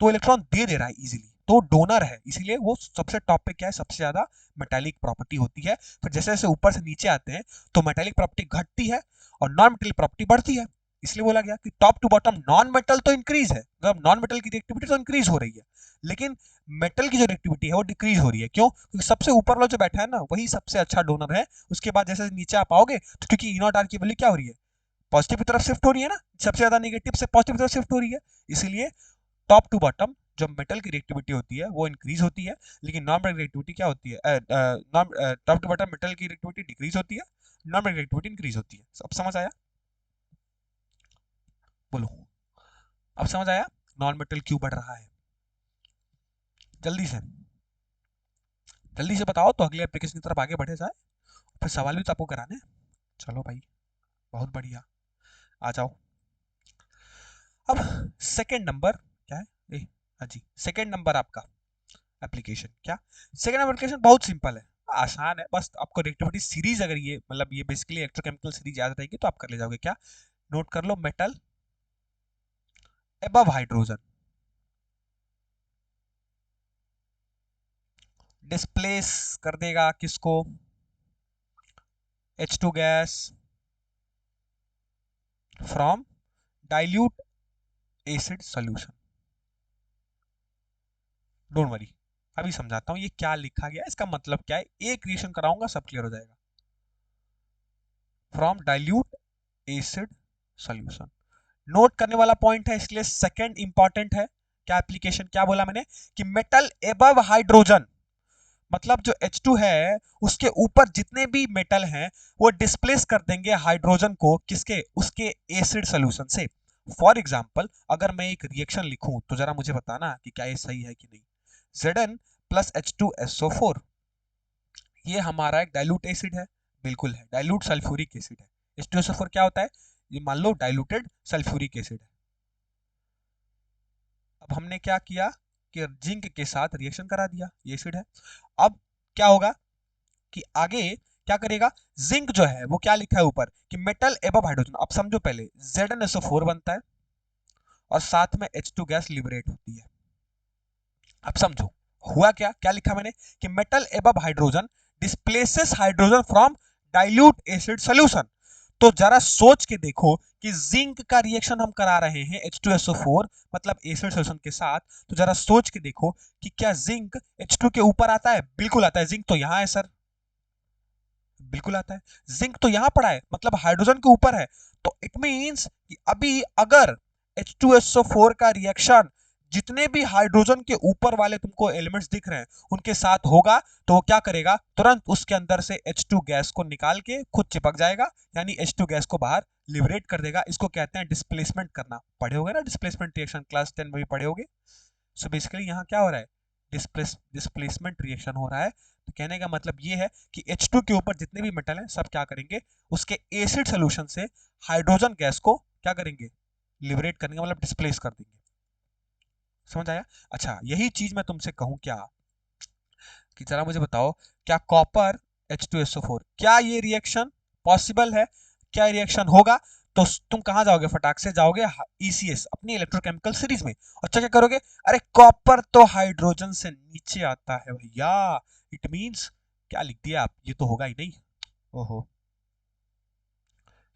तो इलेक्ट्रॉन दे रहा है इजीली, तो डोनर है, इसीलिए वो सबसे टॉप पे क्या है, सबसे ज्यादा मेटालिक प्रॉपर्टी होती है। फिर जैसे जैसे ऊपर से नीचे आते हैं तो मेटालिक प्रॉपर्टी घटती है और नॉन मेटालिक प्रॉपर्टी बढ़ती है। इसलिए बोला गया कि top to bottom non metal तो इंक्रीज है, मतलब नॉन मेटल की रिएक्टिविटी तो इंक्रीज हो रही है, लेकिन मेटल की जो रिएक्टिविटी है वो डिक्रीज हो रही है। क्यों? क्योंकि सबसे ऊपर वाला जो बैठा है ना वही सबसे अच्छा डोनर है। उसके बाद जैसे नीचे आप आओगे तो क्योंकि ई नॉट आर की वैल्यू क्या हो रही है, पॉजिटिव की तरफ शिफ्ट हो रही है ना, सबसे ज्यादा नेगेटिव से पॉजिटिव की तरफ शिफ्ट हो रही है, इसीलिए टॉप टू बॉटम जो मेटल की रिएक्टिविटी होती है वो इंक्रीज होती है, लेकिन नॉन मेटल रिएक्टिविटी क्या होती है, टॉप टू बॉटम मेटल की रिएक्टिविटी डिक्रीज होती है, नॉन मेटल रिएक्टिविटी इंक्रीज होती है। अब समझ आया? बोलो, अब समझ आया नॉन मेटल क्यों बढ़ रहा है? जल्दी से, जल्दी से बताओ तो अगले एप्लीकेशन की तरफ आगे बढ़े जाए। फिर सवाल भी तो आपको कराने हैं। चलो भाई, बहुत बढ़िया, आ जाओ। अब सेकंड नंबर क्या है, हाँ जी, सेकंड नंबर आपका एप्लीकेशन क्या, सेकंड एप्लीकेशन बहुत सिंपल है, आसान है, बस आपको रिएक्टिविटी सीरीज, अगर ये मतलब ये बेसिकली इलेक्ट्रोकेमिकल सीरीज याद रहेगी तो आप कर ले जाओगे। क्या? नोट कर लो, मेटल एबव हाइड्रोजन डिस्प्लेस कर देगा किसको, H2 gas from dilute acid solution. Don't worry, अभी समझाता हूं ये क्या लिखा गया, इसका मतलब क्या है, एक रिएक्शन कराऊंगा सब क्लियर हो जाएगा। From dilute acid solution, note करने वाला पॉइंट है, इसलिए सेकंड इंपॉर्टेंट है। क्या एप्लीकेशन, क्या बोला मैंने कि मेटल एबव हाइड्रोजन, मतलब जो H2 है उसके ऊपर जितने भी मेटल हैं वो डिस्प्लेस कर देंगे हाइड्रोजन को, किसके, उसके एसिड सॉल्यूशन से। फॉर एग्जांपल अगर मैं एक रिएक्शन लिखूं तो जरा मुझे बताना कि क्या ये सही है कि नहीं। Zn प्लस H2SO4, ये हमारा एक डाइल्यूट एसिड है, बिल्कुल है, डाइल्यूट सल्फ्यूरिक एसिड है। H2SO4 क्या होता है, ये मान लो डाइल्यूटेड सल्फ्यूरिक एसिड है। अब हमने क्या किया कि जिंक के साथ रिएक्शन करा दिया, ये एसिड है। अब क्या होगा कि आगे क्या करेगा, जिंक जो है वो क्या लिखा है ऊपर कि मेटल एबव हाइड्रोजन, अब समझो पहले ZnSO4 बनता है और साथ में H2 गैस लिबरेट होती है। अब समझो हुआ क्या, क्या लिखा मैंने कि metal above hydrogen displaces hydrogen from dilute acid solution. तो जरा सोच के देखो कि जिंक का रिएक्शन हम करा रहे हैं H2SO4 मतलब एसिड सॉल्यूशन के साथ, तो जरा सोच के देखो कि क्या जिंक H2 के ऊपर आता है? बिल्कुल आता है। जिंक तो यहां है सर, बिल्कुल आता है। जिंक तो यहां पड़ा है, मतलब हाइड्रोजन के ऊपर है। तो इट मींस कि अभी अगर H2SO4 का रिएक्शन जितने भी हाइड्रोजन के ऊपर वाले तुमको एलिमेंट्स दिख रहे हैं उनके साथ होगा, तो वो क्या करेगा, तुरंत उसके अंदर से H2 गैस को निकाल के खुद चिपक जाएगा, यानी H2 गैस को बाहर लिबरेट कर देगा। इसको कहते हैं डिस्प्लेसमेंट करना। पढ़े होगे ना डिस्प्लेसमेंट रिएक्शन, क्लास 10 में भी पढ़े होगे। सो बेसिकली यहाँ क्या हो रहा है, डिस्प्लेसमेंट रिएक्शन हो रहा है। तो कहने का मतलब ये है कि H2 के ऊपर जितने भी मेटल हैं सब क्या करेंगे, उसके एसिड सोल्यूशन से हाइड्रोजन गैस को क्या करेंगे, लिबरेट करेंगे, मतलब डिस्प्लेस कर देंगे। समझ आया? अच्छा, यही चीज मैं तुमसे कहूं क्या, कि जरा मुझे बताओ, क्या कॉपर H2SO4, क्या ये रिएक्शन पॉसिबल है? क्या रिएक्शन होगा? तो तुम कहां जाओगे, फटाक से जाओगे ECS अपनी इलेक्ट्रोकेमिकल सीरीज में, अच्छा क्या करोगे, अरे कॉपर तो हाइड्रोजन से नीचे आता है भैया, इट मींस क्या लिख दिया आप, ये तो होगा ही नहीं। ओहो,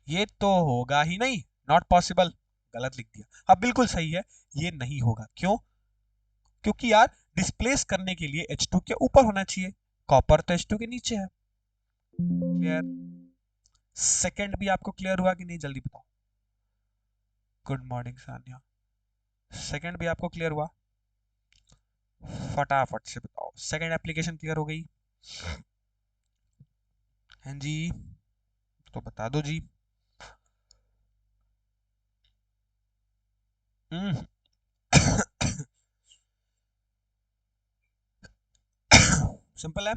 ये तो होगा ही नहीं, नॉट पॉसिबल, गलत लिख दिया। अब बिल्कुल सही है, ये नहीं होगा। क्यों? क्योंकि यार डिस्प्लेस करने के लिए H2 के ऊपर होना चाहिए, कॉपर तो H2 के नीचे है। क्लियर? सेकंड भी आपको क्लियर हुआ कि नहीं, जल्दी बताओ। Good morning Sanya. सेकंड भी आपको क्लियर हुआ? फटाफट से बताओ, सेकंड एप्लीकेशन क्लियर हो गई? हाँ जी, तो बता दो जी। सिंपल है,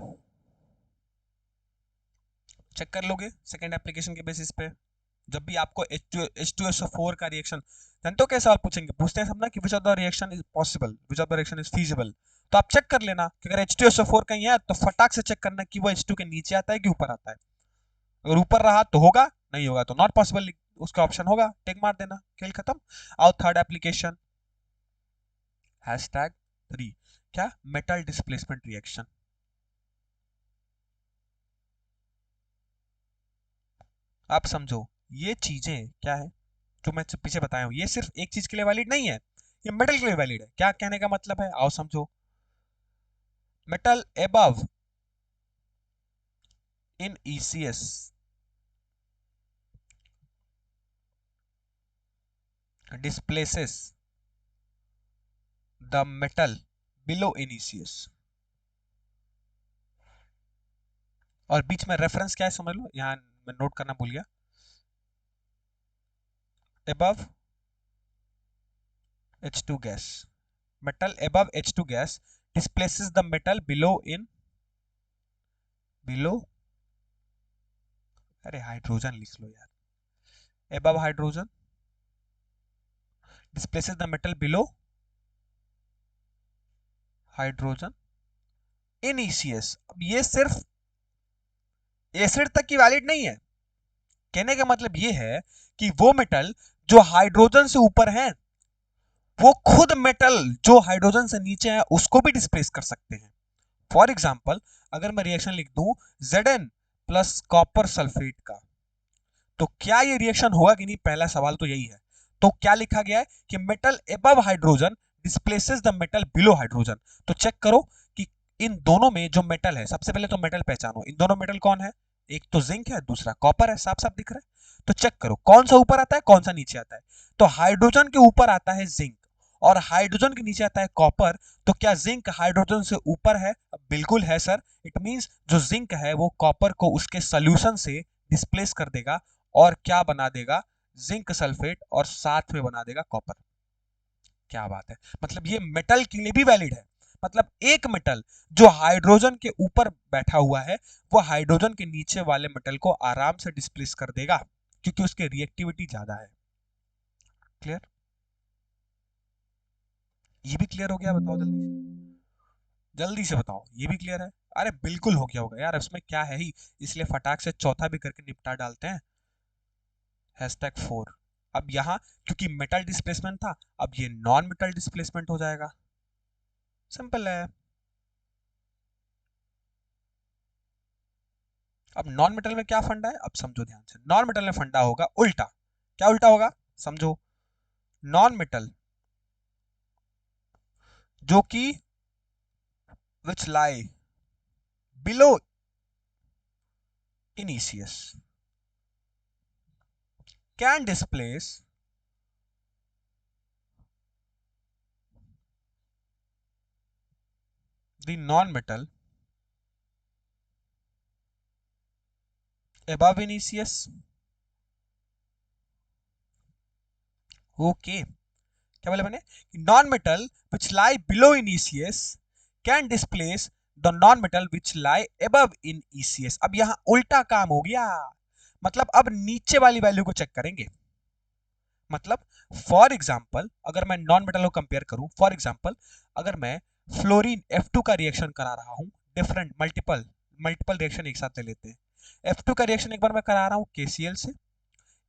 चेक कर लोगे सेकंड एप्लीकेशन के बेसिस पे। जब भी आपको H2SO4 का रिएक्शन, जानते हो क्या सवाल पूछेंगे, पूछते हैं सब ना कि which of the reaction is possible, which of the reaction is feasible. तो आप चेक कर लेना कि अगर H2SO4 कहीं है तो फटाक से चेक करना कि वो H2 के नीचे आता है कि ऊपर आता है। अगर ऊपर रहा तो होगा, नहीं होगा तो नॉट पॉसिबल, उसका ऑप्शन होगा, टिक मार देना, खेल खत्म। आओ थर्ड एप्लीकेशन, हैशटैग 3, क्या, मेटल डिस्प्लेसमेंट रिएक्शन। आप समझो, ये चीजें क्या है जो मैं पीछे बताया हूं, ये सिर्फ एक चीज के लिए वैलिड नहीं है, ये मेटल के लिए वैलिड है। क्या कहने का मतलब है, आओ समझो। Metal above in ECS displaces the metal below in ECS। और बीच में रेफरेंस क्या है समझ लो, यहाँ मैं नोट करना भूल गया। above H2 gas, metal above H2 gas displaces the metal below, अरे हाइड्रोजन लिख लो यार, above hydrogen displaces the metal below hydrogen in ECS। अब ये सिर्फ एसिड तक की वैलिड नहीं है। कहने का मतलब ये है कि वो मेटल जो हाइड्रोजन से ऊपर है, वो खुद मेटल जो हाइड्रोजन से नीचे है उसको भी डिस्प्लेस कर सकते हैं। फॉर एग्जाम्पल, अगर मैं रिएक्शन लिख दूं Zn प्लस कॉपर सल्फेट का, तो क्या ये रिएक्शन होगा कि नहीं, पहला सवाल तो यही है। तो क्या लिखा गया है कि metal above hydrogen displaces the metal below hydrogen. तो चेक करो कि इन दोनों में जो मेटल है, सबसे पहले तो मेटल पहचानो, इन दोनों मेटल कौन है, एक तो जिंक है, दूसरा कॉपर है, साफ साफ दिख रहा है। तो चेक करो कौन सा ऊपर आता है कौन सा नीचे आता है। तो हाइड्रोजन के ऊपर आता है जिंक और हाइड्रोजन के नीचे आता है कॉपर। तो क्या जिंक हाइड्रोजन से ऊपर है? बिल्कुल है सर। इट मींस जो जिंक है वो कॉपर को उसके सोल्यूशन से डिस्प्लेस कर देगा और क्या बना देगा, जिंक सल्फेट, और साथ में बना देगा कॉपर। क्या बात है, मतलब ये मेटल के लिए भी वैलिड है। मतलब एक मेटल जो हाइड्रोजन के ऊपर बैठा हुआ है, वो हाइड्रोजन के नीचे वाले मेटल को आराम से डिस्प्लेस कर देगा क्योंकि उसकी रिएक्टिविटी ज्यादा है। क्लियर? ये भी क्लियर हो गया? बताओ जल्दी से, जल्दी से बताओ, ये भी क्लियर है? अरे बिल्कुल हो गया होगा यार, उसमें क्या है ही, इसलिए फटाक से चौथा भी करके निपटा डालते हैं। #4। अब यहां क्योंकि मेटल डिस्प्लेसमेंट था, अब ये नॉन मेटल डिस्प्लेसमेंट हो जाएगा। सिंपल है। अब नॉन मेटल में क्या फंडा है, अब समझो ध्यान से। नॉन मेटल में फंडा होगा उल्टा। क्या उल्टा होगा, समझो। नॉन मेटल जो कि which lie below in ECS can displace the non metal above in ECS. Okay, क्या बोले मैंने, non metal which lie below in ECS can displace the non metal which lie above in ECS. अब यहां उल्टा काम हो गया, मतलब अब नीचे वाली वैल्यू को चेक करेंगे। मतलब फॉर एग्जांपल अगर मैं नॉन मेटल को कंपेयर करूं, फॉर एग्जांपल अगर मैं फ्लोरीन F2 का रिएक्शन करा रहा हूं, डिफरेंट मल्टीपल मल्टीपल रिएक्शन एक साथ ले लेते हैं। F2 का रिएक्शन एक बार मैं करा रहा हूं KCl से,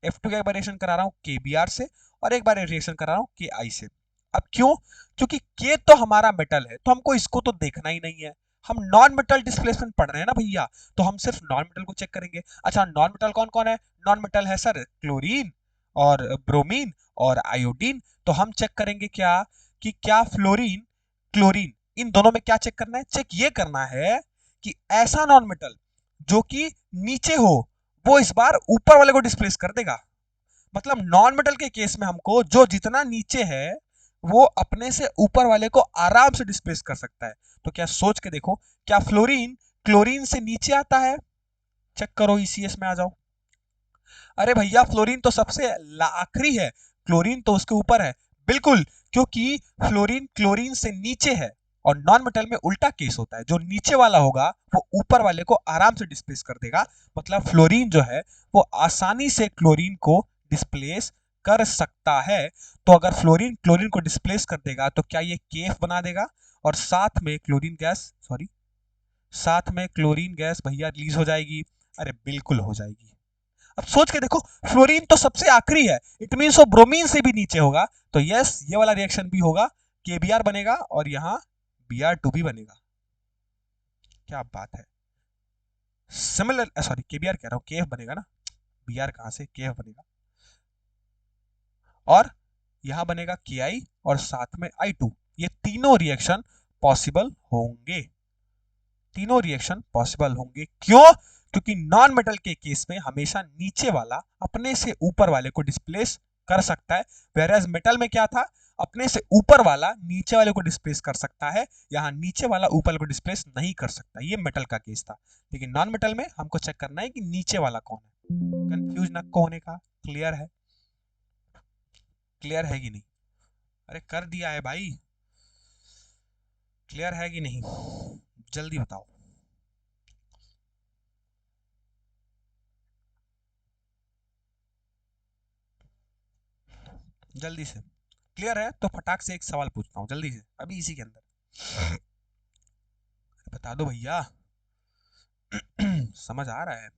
F2 का एक बार रिएक्शन करा रहा हूं KBr से, और एक बार रिएक्शन करा रहा हूं KI से। अब क्यों, क्योंकि K तो हमारा मेटल है तो हमको इसको तो देखना ही नहीं है, हम नॉन मेटल डिस्प्लेसमेंट पढ़ रहे हैं ना भैया, तो हम सिर्फ नॉन मेटल को चेक करेंगे। अच्छा नॉन मेटल कौन कौन है, नॉन मेटल है सर क्लोरीन और ब्रोमीन और आयोडीन। तो हम चेक करेंगे क्या, कि क्या फ्लोरीन क्लोरीन इन दोनों में क्या चेक करना है, चेक ये करना है कि ऐसा नॉन मेटल जो कि नीचे हो वो इस बार ऊपर वाले को डिस्प्लेस कर देगा। मतलब नॉन मेटल के केस में हमको जो जितना नीचे है वो अपने से ऊपर वाले को आराम से डिस्प्लेस कर सकता है। तो क्या सोच के देखो, क्या फ्लोरीन क्लोरीन से नीचे आता है, चेक करो ईसीएस में आ जाओ। अरे भैया फ्लोरीन तो सबसे आखिरी है, क्लोरीन तो उसके ऊपर है। बिल्कुल, क्योंकि फ्लोरीन क्लोरीन से नीचे है और नॉन मेटल में उल्टा केस होता है, जो नीचे वाला होगा वो ऊपर वाले को आराम से डिस्प्लेस कर देगा। मतलब फ्लोरीन जो है वो आसानी से क्लोरीन को डिस्प्लेस कर सकता है। तो अगर फ्लोरीन क्लोरीन को डिस्प्लेस कर देगा तो क्या ये केफ बना देगा, और साथ में क्लोरीन गैस, सॉरी, साथ में क्लोरीन गैस भैया रिलीज हो जाएगी। अरे बिल्कुल हो जाएगी। अब सोच के देखो, फ्लोरीन तो सबसे आखिरी है, इट मींस वो ब्रोमीन से भी नीचे होगा, तो यस ये वाला रिएक्शन भी होगा, केबीआर बनेगा और यहां Br2 भी बनेगा। क्या बात है, सिमिलर, सॉरी केबीआर कह रहा हूं, केएफ बनेगा ना, Br कहां से, केएफ बनेगा, और यहां बनेगा Ki और साथ में I2। ये तीनों रिएक्शन पॉसिबल होंगे, तीनों रिएक्शन पॉसिबल होंगे। क्यों, क्योंकि नॉन मेटल के केस में हमेशा नीचे वाला अपने से ऊपर वाले को डिस्प्लेस कर सकता है, वेयर मेटल में क्या था, अपने से ऊपर वाला नीचे वाले को डिस्प्लेस कर सकता है, यहां नीचे वाला ऊपर को डिस्प्लेस नहीं कर सकता। ये मेटल का केस था, लेकिन नॉन मेटल में हमको चेक करना है कि नीचे वाला कौन है। कंफ्यूज ना होने का, क्लियर है, क्लियर है कि नहीं, अरे कर दिया है भाई, क्लियर है कि नहीं, जल्दी बताओ। जल्दी से, क्लियर है तो फटाक से एक सवाल पूछता हूँ जल्दी से अभी इसी के अंदर, बता दो भैया। समझ आ रहा है,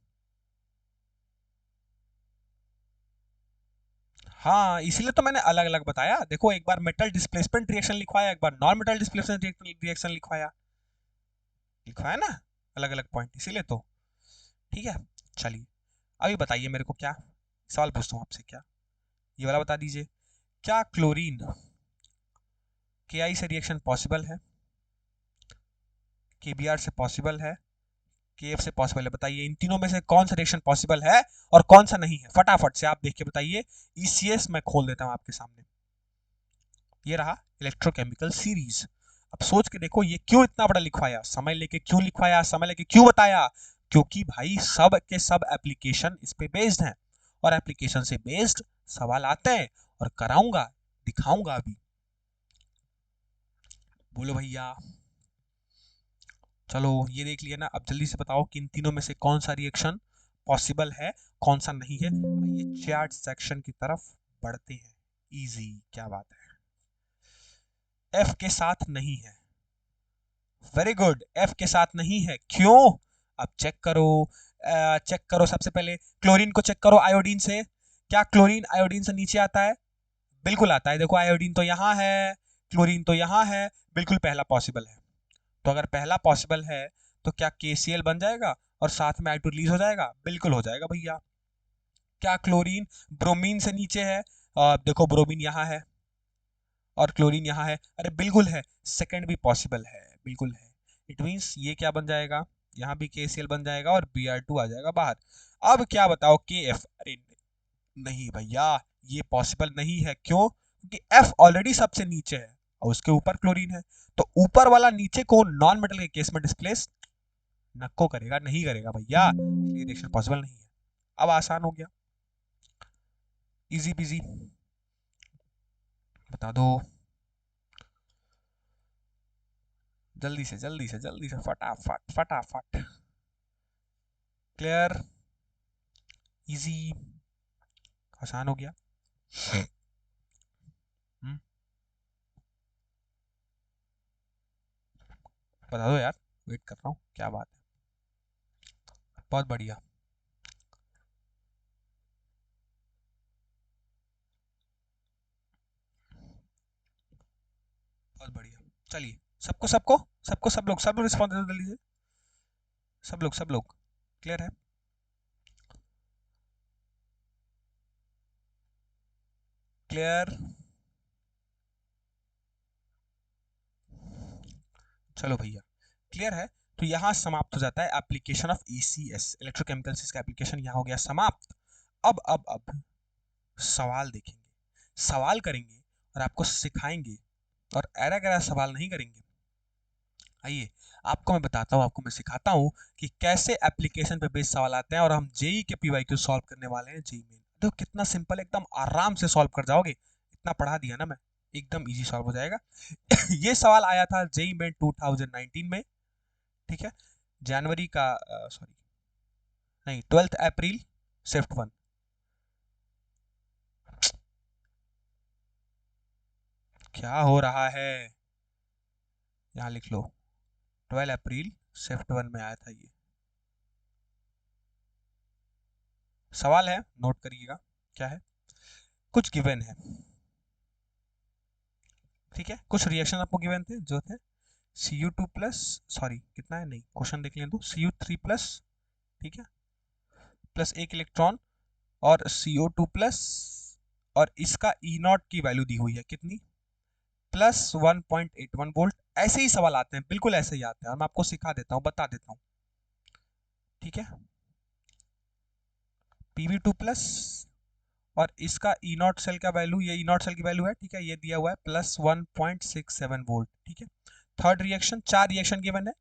हाँ इसीलिए तो मैंने अलग अलग बताया। देखो एक बार मेटल डिस्प्लेसमेंट रिएक्शन लिखवाया, एक बार नॉन मेटल डिस्प्लेसमेंट रिएक्शन लिखवाया, लिखवाया ना अलग अलग पॉइंट, इसीलिए तो। ठीक है, चलिए अभी बताइए मेरे को, क्या सवाल पूछता हूँ आपसे, क्या ये वाला बता दीजिए, क्या क्लोरीन KI से रिएक्शन पॉसिबल है, KBr से पॉसिबल है, KF से पॉसिबल है, बताइए इन तीनों में से कौन सा रिएक्शन पॉसिबल है और कौन सा नहीं है, फटाफट से आप देख के बताइए। ECS मैं खोल देता हूं आपके सामने, ये रहा इलेक्ट्रोकेमिकल सीरीज। अब सोच के देखो ये क्यों इतना बड़ा लिखवाया, समय लेके क्यों लिखवाया, समय लेके क्यों बताया, क्योंकि भाई सब के सब एप्लीकेशन इस पे बेस्ड हैं, और एप्लीकेशन से बेस्ड सवाल आते हैं, और कराऊंगा, दिखाऊंगा अभी। बोलो भैया, चलो ये देख लिया ना, अब जल्दी से बताओ कि इन तीनों में से कौन सा रिएक्शन पॉसिबल है, कौन सा नहीं है। ये चैट सेक्शन की तरफ बढ़ते हैं, इजी, क्या बात है, एफ के साथ नहीं है, वेरी गुड, एफ के साथ नहीं है, क्यों, अब चेक करो, चेक करो सबसे पहले क्लोरीन को चेक करो आयोडीन से, क्या क्लोरीन आयोडीन से नीचे आता है, बिल्कुल आता है, देखो आयोडीन तो यहाँ है, क्लोरीन तो यहाँ है, बिल्कुल पहला पॉसिबल है। तो अगर पहला पॉसिबल है तो क्या KCl बन जाएगा, और साथ में I2 रिलीज हो जाएगा, बिल्कुल हो जाएगा भैया। क्या क्लोरीन ब्रोमीन से नीचे है? देखो ब्रोमीन यहाँ है और क्लोरीन यहाँ है, अरे बिल्कुल है, सेकंड भी पॉसिबल है, बिल्कुल है। इट मीन्स ये क्या बन जाएगा, यहाँ भी KCl बन जाएगा और Br2 आ जाएगा बाहर। अब क्या बताओ KF, अरे नहीं भैया, ये पॉसिबल नहीं है। क्यों? क्योंकि F ऑलरेडी सबसे नीचे है और उसके ऊपर क्लोरीन है, तो ऊपर वाला नीचे को नॉन मेटल के केस में डिस्प्लेस नको करेगा, नहीं करेगा भैया, इसलिए रिएक्शन पॉसिबल नहीं है। अब आसान हो गया, इजी पीजी, बता दो जल्दी से जल्दी से जल्दी से, फटाफट फटाफट। क्लियर, इजी, आसान हो गया। हम्म, बता दो यार, वेट कर रहा हूँ, क्या बात है। बहुत बढ़िया, बहुत बढ़िया। चलिए, सबको सबको सबको सब लोग रिस्पॉन्स दे दो जल्दी से, सब लोग क्लियर है? क्लियर, चलो भैया, क्लियर है। तो यहाँ समाप्त हो जाता है एप्लीकेशन ऑफ ECS, इलेक्ट्रोकेमिकल का एप्लीकेशन यहाँ हो गया समाप्त। अब सवाल देखेंगे, सवाल करेंगे और आपको सिखाएंगे, और ऐरा गैरा सवाल नहीं करेंगे। आइए आपको मैं बताता हूँ, आपको मैं सिखाता हूँ कि कैसे एप्लीकेशन पे बेस्ड सवाल आते हैं, और हम जेई के PYQ सॉल्व करने वाले हैं जेई मेन। तो कितना सिंपल, एकदम आराम से सॉल्व कर जाओगे, इतना पढ़ा दिया ना मैं, एकदम इजी सॉल्व हो जाएगा। ये सवाल आया था जेई मेन 2019 में, ठीक है, जनवरी का, सॉरी नहीं, 12 अप्रैल, शिफ्ट 1। क्या हो रहा है, यहाँ लिख लो, 12 अप्रैल शिफ्ट 1 में आया था ये सवाल, है नोट करिएगा। क्या है, कुछ गिवन है, ठीक है, कुछ रिएक्शन आपको गिवन थे जो थे Cu2 प्लस, सॉरी कितना है, नहीं क्वेश्चन देख लें तो Cu3 प्लस, ठीक है, प्लस एक इलेक्ट्रॉन, और CO2 प्लस, और इसका E0 की वैल्यू दी हुई है कितनी, +1.81 वोल्ट। ऐसे ही सवाल आते हैं, बिल्कुल ऐसे ही आते हैं, और मैं आपको सिखा देता हूँ, बता देता हूँ, ठीक है। Pb2 प्लस, और इसका E0 सेल का वैल्यू, ये E0 सेल की वैल्यू है, ठीक है, ये दिया हुआ है +1.67 वोल्ट, ठीक है। थर्ड रिएक्शन, 4 रिएक्शन गिवन है,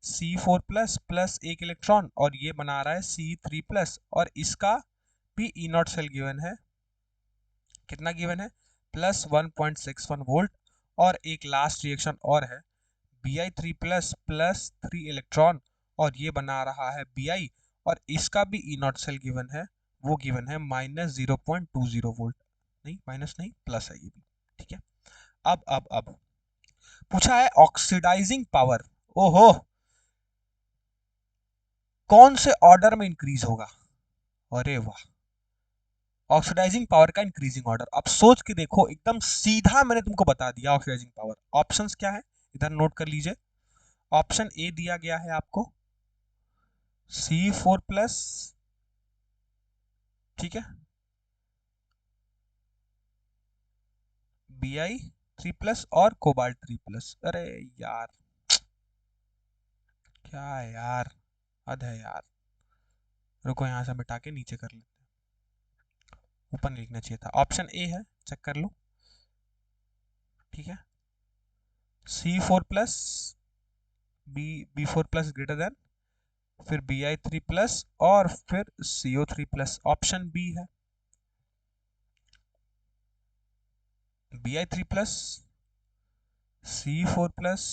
C4 प्लस प्लस एक इलेक्ट्रॉन, और ये बना रहा है C3 प्लस, और इसका भी E0 सेल गिवन है, कितना गिवन है, +1.61 वोल्ट। और एक लास्ट रिएक्शन और है, Bi3 प्लस प्लस 3 इलेक्ट्रॉन, और ये बना रहा है Bi, और इसका भी E0 सेल गिवन है, वो गिवन है -0.20 वोल्ट, नहीं माइनस नहीं, प्लस है ये भी, ठीक है। अब पूछा है ऑक्सीडाइजिंग पावर, ओहो, कौन से ऑर्डर में इंक्रीज होगा, अरे वाह, ऑक्सीडाइजिंग पावर का इंक्रीजिंग ऑर्डर। अब सोच के देखो, एकदम सीधा मैंने तुमको बता दिया ऑक्सीडाइजिंग पावर। ऑप्शंस क्या है, इधर नोट कर लीजिए। ऑप्शन ए दिया गया है आपको C4 प्लस, ठीक है, Bi3 प्लस और कोबाल्ट 3 प्लस। अरे यार, क्या है यार, हद है यार। रुको, यहाँ से मिटा के नीचे कर लेते हैं, ऊपर नहीं लिखना चाहिए था। ऑप्शन ए है, चेक कर लो, ठीक है, C4 plus, B4 plus greater than, फिर Bi3 प्लस, और फिर CO3 प्लस। ऑप्शन बी है Bi3 plus, C4 plus,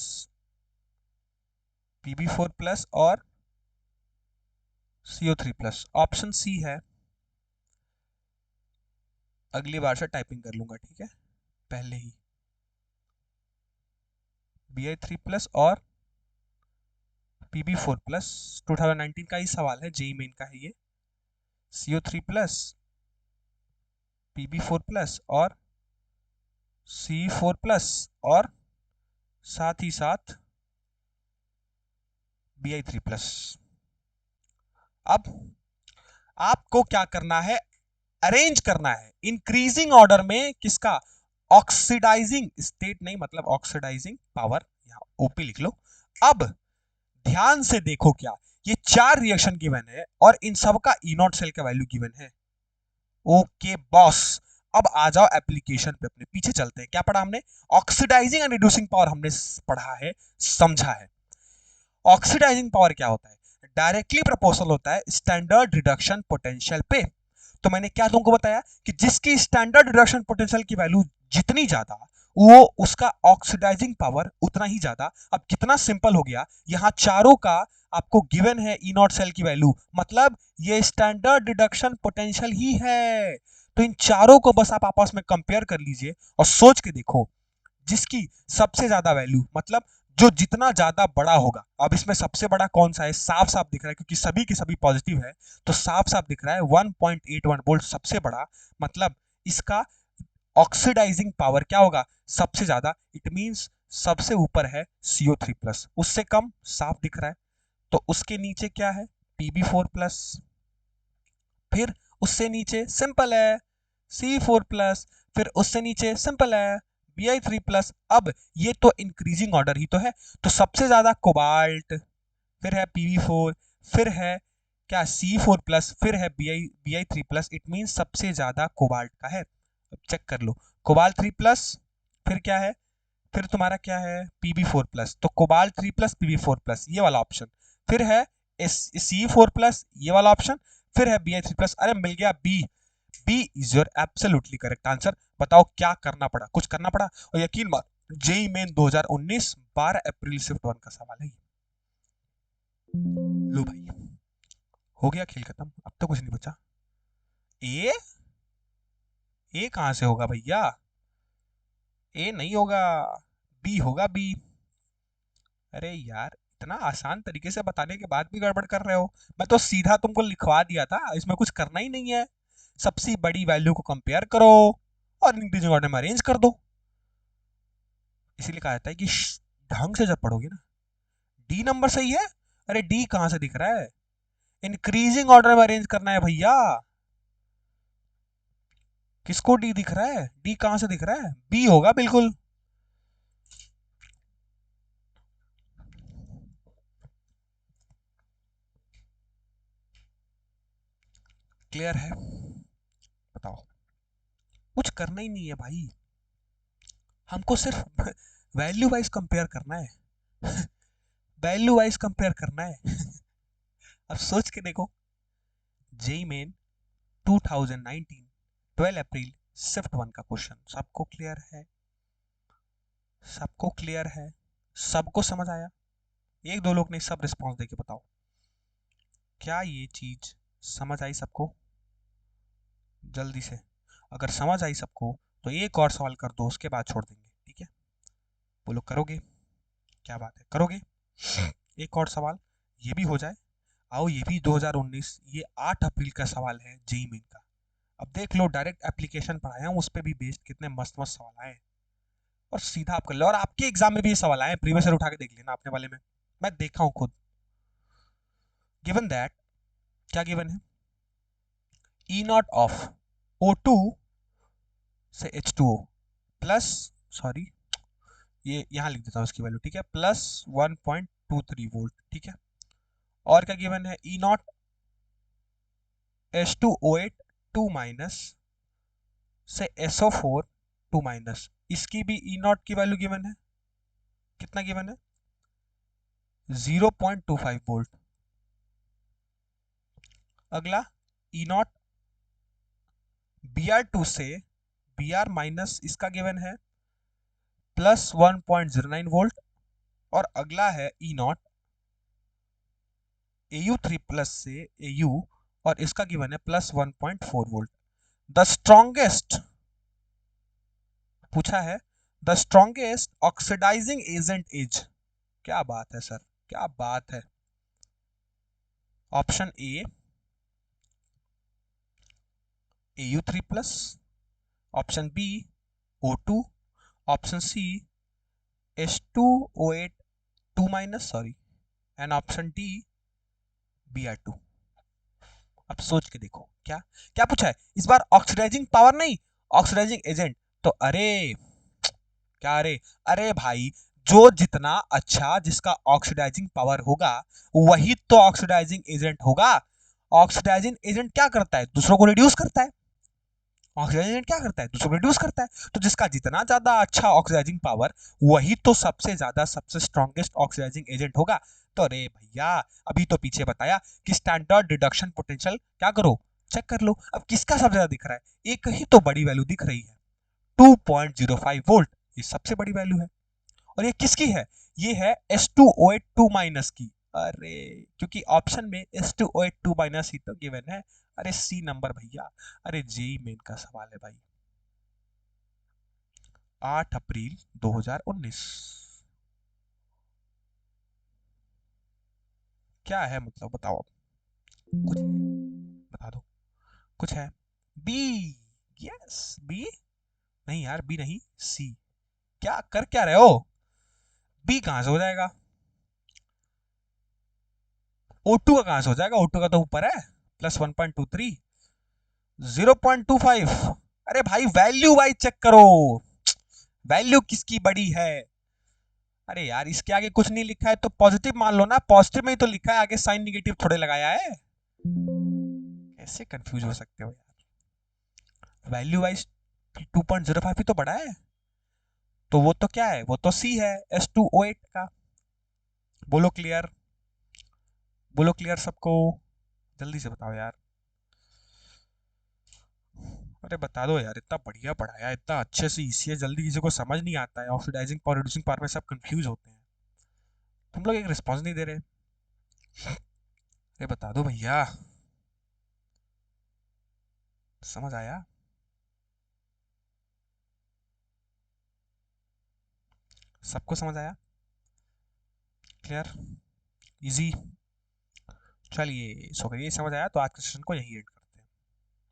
Pb4 plus और CO3 प्लस। ऑप्शन सी है, अगली बार से टाइपिंग कर लूंगा, ठीक है, पहले ही, Bi3 प्लस और Pb4 प्लस। 2019 का ही सवाल है, जेई मेन का है ये। CO3 प्लस, Pb4 प्लस और C4 प्लस, और साथ ही साथ Bi3 प्लस। अब आपको क्या करना है, अरेंज करना है इंक्रीजिंग ऑर्डर में किसका, ऑक्सीडाइजिंग स्टेट नहीं मतलब ऑक्सीडाइजिंग पावर, यहां ओपी लिख लो। अब ध्यान से देखो, क्या ये 4 रिएक्शन गिवन है और इन सब का ई नॉट सेल का वैल्यू गिवन है। ओके बॉस, अब आ जाओ एप्लीकेशन पे, अपने पीछे चलते हैं। क्या पढ़ा हमने, ऑक्सीडाइजिंग एंड रिड्यूसिंग पावर हमने पढ़ा है, समझा है। ऑक्सीडाइजिंग पावर क्या होता है, डायरेक्टली प्रोपोर्शनल होता है स्टैंडर्ड रिडक्शन पोटेंशियल पे। तो मैंने क्या तुमको बताया कि जिसकी स्टैंडर्ड रिडक्शन पोटेंशियल की वैल्यू जितनी ज्यादा, वो उसका ऑक्सीडाइजिंग पावर उतना ही ज्यादा। अब कितना सिंपल हो गया, यहां चारों का आपको गिवन है ई नॉट सेल की वैल्यू, मतलब ये स्टैंडर्ड रिडक्शन पोटेंशियल ही है। तो इन चारों को बस आप आपस में कंपेयर कर लीजिए और सोच के देखो, जिसकी सबसे ज्यादा वैल्यू, मतलब जो जितना ज्यादा बड़ा होगा। अब इसमें सबसे बड़ा कौन सा है, साफ साफ दिख रहा है क्योंकि सभी के सभी पॉजिटिव है, तो साफ साफ दिख रहा है 1.81 वोल्ट सबसे बड़ा, मतलब इसका ऑक्सीडाइजिंग पावर क्या होगा, सबसे ज्यादा। इट मींस सबसे ऊपर है CO3 प्लस, उससे कम साफ दिख रहा है। तो उसके नीचे क्या है, PB4 प्लस, फिर उससे नीचे सिंपल है C4 प्लस, फिर उससे नीचे सिंपल है Bi3 प्लस। अब ये तो इंक्रीजिंग ऑर्डर ही तो है, तो सबसे ज्यादा कोबाल्ट, फिर है PB4, फिर है क्या C4 प्लस, फिर है Bi3 प्लस। इट मीन सबसे ज्यादा कोबाल्ट का है। अब चेक कर लो, कोबाल्ट 3 प्लस, फिर क्या है, फिर तुम्हारा क्या है PB4 प्लस, तो कोबाल्ट 3 प्लस PB4 प्लस ये वाला ऑप्शन, फिर है C4 प्लस ये वाला ऑप्शन, फिर है Bi3 प्लस। अरे मिल गया B, B is your absolutely correct answer. बताओ क्या करना पड़ा, कुछ करना पड़ा। और यकीन मान, जेई मेन 2019 12 अप्रैल शिफ्ट 1 का सवाल है। लो भाई, हो गया खेल खत्म, अब तो कुछ नहीं बचा। ए, ए कहां से होगा भैया, ए नहीं होगा, बी होगा बी। अरे यार, इतना आसान तरीके से बताने के बाद भी गड़बड़ कर रहे हो। मैं तो सीधा तुमको लिखवा दिया था, इसमें कुछ करना ही नहीं है। सबसे बड़ी वैल्यू को कंपेयर करो और इंक्रीजिंग ऑर्डर में अरेंज कर दो। इसीलिए कहा जाता है कि ढंग से जब पढ़ोगे ना। डी नंबर सही है, अरे डी कहां से दिख रहा है, इंक्रीजिंग ऑर्डर में अरेंज करना है भैया। किसको डी दिख रहा है, डी कहां से दिख रहा है, बी होगा बिल्कुल। क्लियर है, बताओ। कुछ करना ही नहीं है भाई, हमको सिर्फ वैल्यू वाइज कंपेयर करना है। वैल्यू वाइज कंपेयर करना है। अब सोच के देखो, जेई मेन 2019 12 अप्रैल शिफ्ट 1 का क्वेश्चन सबको क्लियर है, सबको क्लियर है, सबको समझ आया। एक दो लोग ने सब रिस्पॉन्स देके बताओ, क्या ये चीज समझ आई सबको, जल्दी से। अगर समझ आई सबको तो एक और सवाल कर दो, उसके बाद छोड़ देंगे, ठीक है। बोलो करोगे, क्या बात है, करोगे। एक और सवाल ये भी हो जाए। आओ ये भी 2019, ये 8 अप्रैल का सवाल है जेई मेन का। अब देख लो, डायरेक्ट एप्लीकेशन पढ़ाया हूँ, उस पर भी बेस्ड कितने मस्त मस्त सवाल आए, और सीधा आप कर लो। और आपके एग्जाम में भी ये सवाल आए, प्रीवियस ईयर उठा के देख लेना अपने वाले में, मैं देखा हूँ खुद। गिवन दैट, क्या गिवन है, ई नॉट ऑफ O2 से H2O प्लस, सॉरी ये यहां लिख देता हूं इसकी वैल्यू, ठीक है, प्लस 1.23 वोल्ट, ठीक है। और क्या गिवन है, ई नॉट H2O8 2 माइनस से SO4 2 माइनस, इसकी भी ई नॉट की वैल्यू गिवन है, कितना गिवन है 0.25 वोल्ट। अगला ई नॉट Br2 से Br माइनस, इसका गिवन है प्लस 1.09 वोल्ट। और अगला है ई नॉट AU3 प्लस से AU, और इसका गिवन है प्लस 1.4 वोल्ट। द स्ट्रॉन्गेस्ट पूछा है, the strongest oxidising agent is, क्या बात है सर, क्या बात है। Option A AU3 plus, option B O2, option C H2O8 2 minus, sorry, and option D Br2। अब सोच के देखो, क्या क्या पूछा है इस बार, ऑक्सीडाइजिंग पावर नहीं, ऑक्सीडाइजिंग एजेंट। तो अरे क्या, अरे अरे भाई, जो जितना अच्छा जिसका ऑक्सीडाइजिंग पावर होगा वही तो ऑक्सीडाइजिंग एजेंट होगा। ऑक्सीडाइजिंग एजेंट क्या करता है, दूसरों को रिड्यूस करता है। ऑक्सीडाइजिंग एजेंट क्या करता है, दूसरों को रिड्यूस करता है। तो जिसका जितना ज्यादा अच्छा ऑक्सीडाइजिंग पावर वही तो सबसे ज्यादा सबसे स्ट्रॉन्गेस्ट ऑक्सीडाइजिंग एजेंट होगा। तो अरे भैया, अभी तो पीछे बताया कि स्टैंडर्ड रिडक्शन पोटेंशियल क्या करो, चेक कर लो। अब किसका सबसे ज्यादा दिख रहा है, एक ही तो बड़ी वैल्यू दिख रही है, 2.05 वोल्ट, ये सबसे बड़ी वैल्यू है। और ये किसकी है, ये है S2O8 माइनस की। अरे क्योंकि ऑप्शन में S2O8 माइनस ही तो गिवन है। अरे सी नंबर भैया, अरे जेई मेन का सवाल है भाई। 8 अप्रैल 2019, क्या है मतलब, बताओ अब, कुछ बता दो, कुछ है। बी, यस बी, नहीं यार बी नहीं, सी। क्या कर क्या रहे हो, बी कहां से हो जाएगा, O2 का कहां से हो जाएगा, O2 का तो ऊपर है, +1.23, 0.25। अरे भाई वैल्यू वाइज चेक करो, वैल्यू किसकी बड़ी है। अरे यार इसके आगे कुछ नहीं लिखा है तो पॉजिटिव मान लो ना, पॉजिटिव में ही तो लिखा है, आगे साइन निगेटिव थोड़े लगाया है। कैसे कंफ्यूज हो सकते हो यार, वैल्यू वाइज 2.05 ही तो बड़ा है। तो वो तो क्या है, वो तो सी है, S2O8 का। बोलो क्लियर, बोलो क्लियर सबको, जल्दी से बताओ यार। अरे बता दो यार, इतना बढ़िया पढ़ाया, इतना अच्छे से इसी है, जल्दी किसी को समझ नहीं आता है, ऑक्सीडाइजिंग पावर रिड्यूसिंग पावर में सब कंफ्यूज होते हैं। तुम लोग एक रिस्पॉन्स नहीं दे रहे। अरे बता दो भैया, समझ आया, सबको समझ आया, क्लियर, इजी। चलिए सो ये समझ आया तो आज के सेशन को यही एंड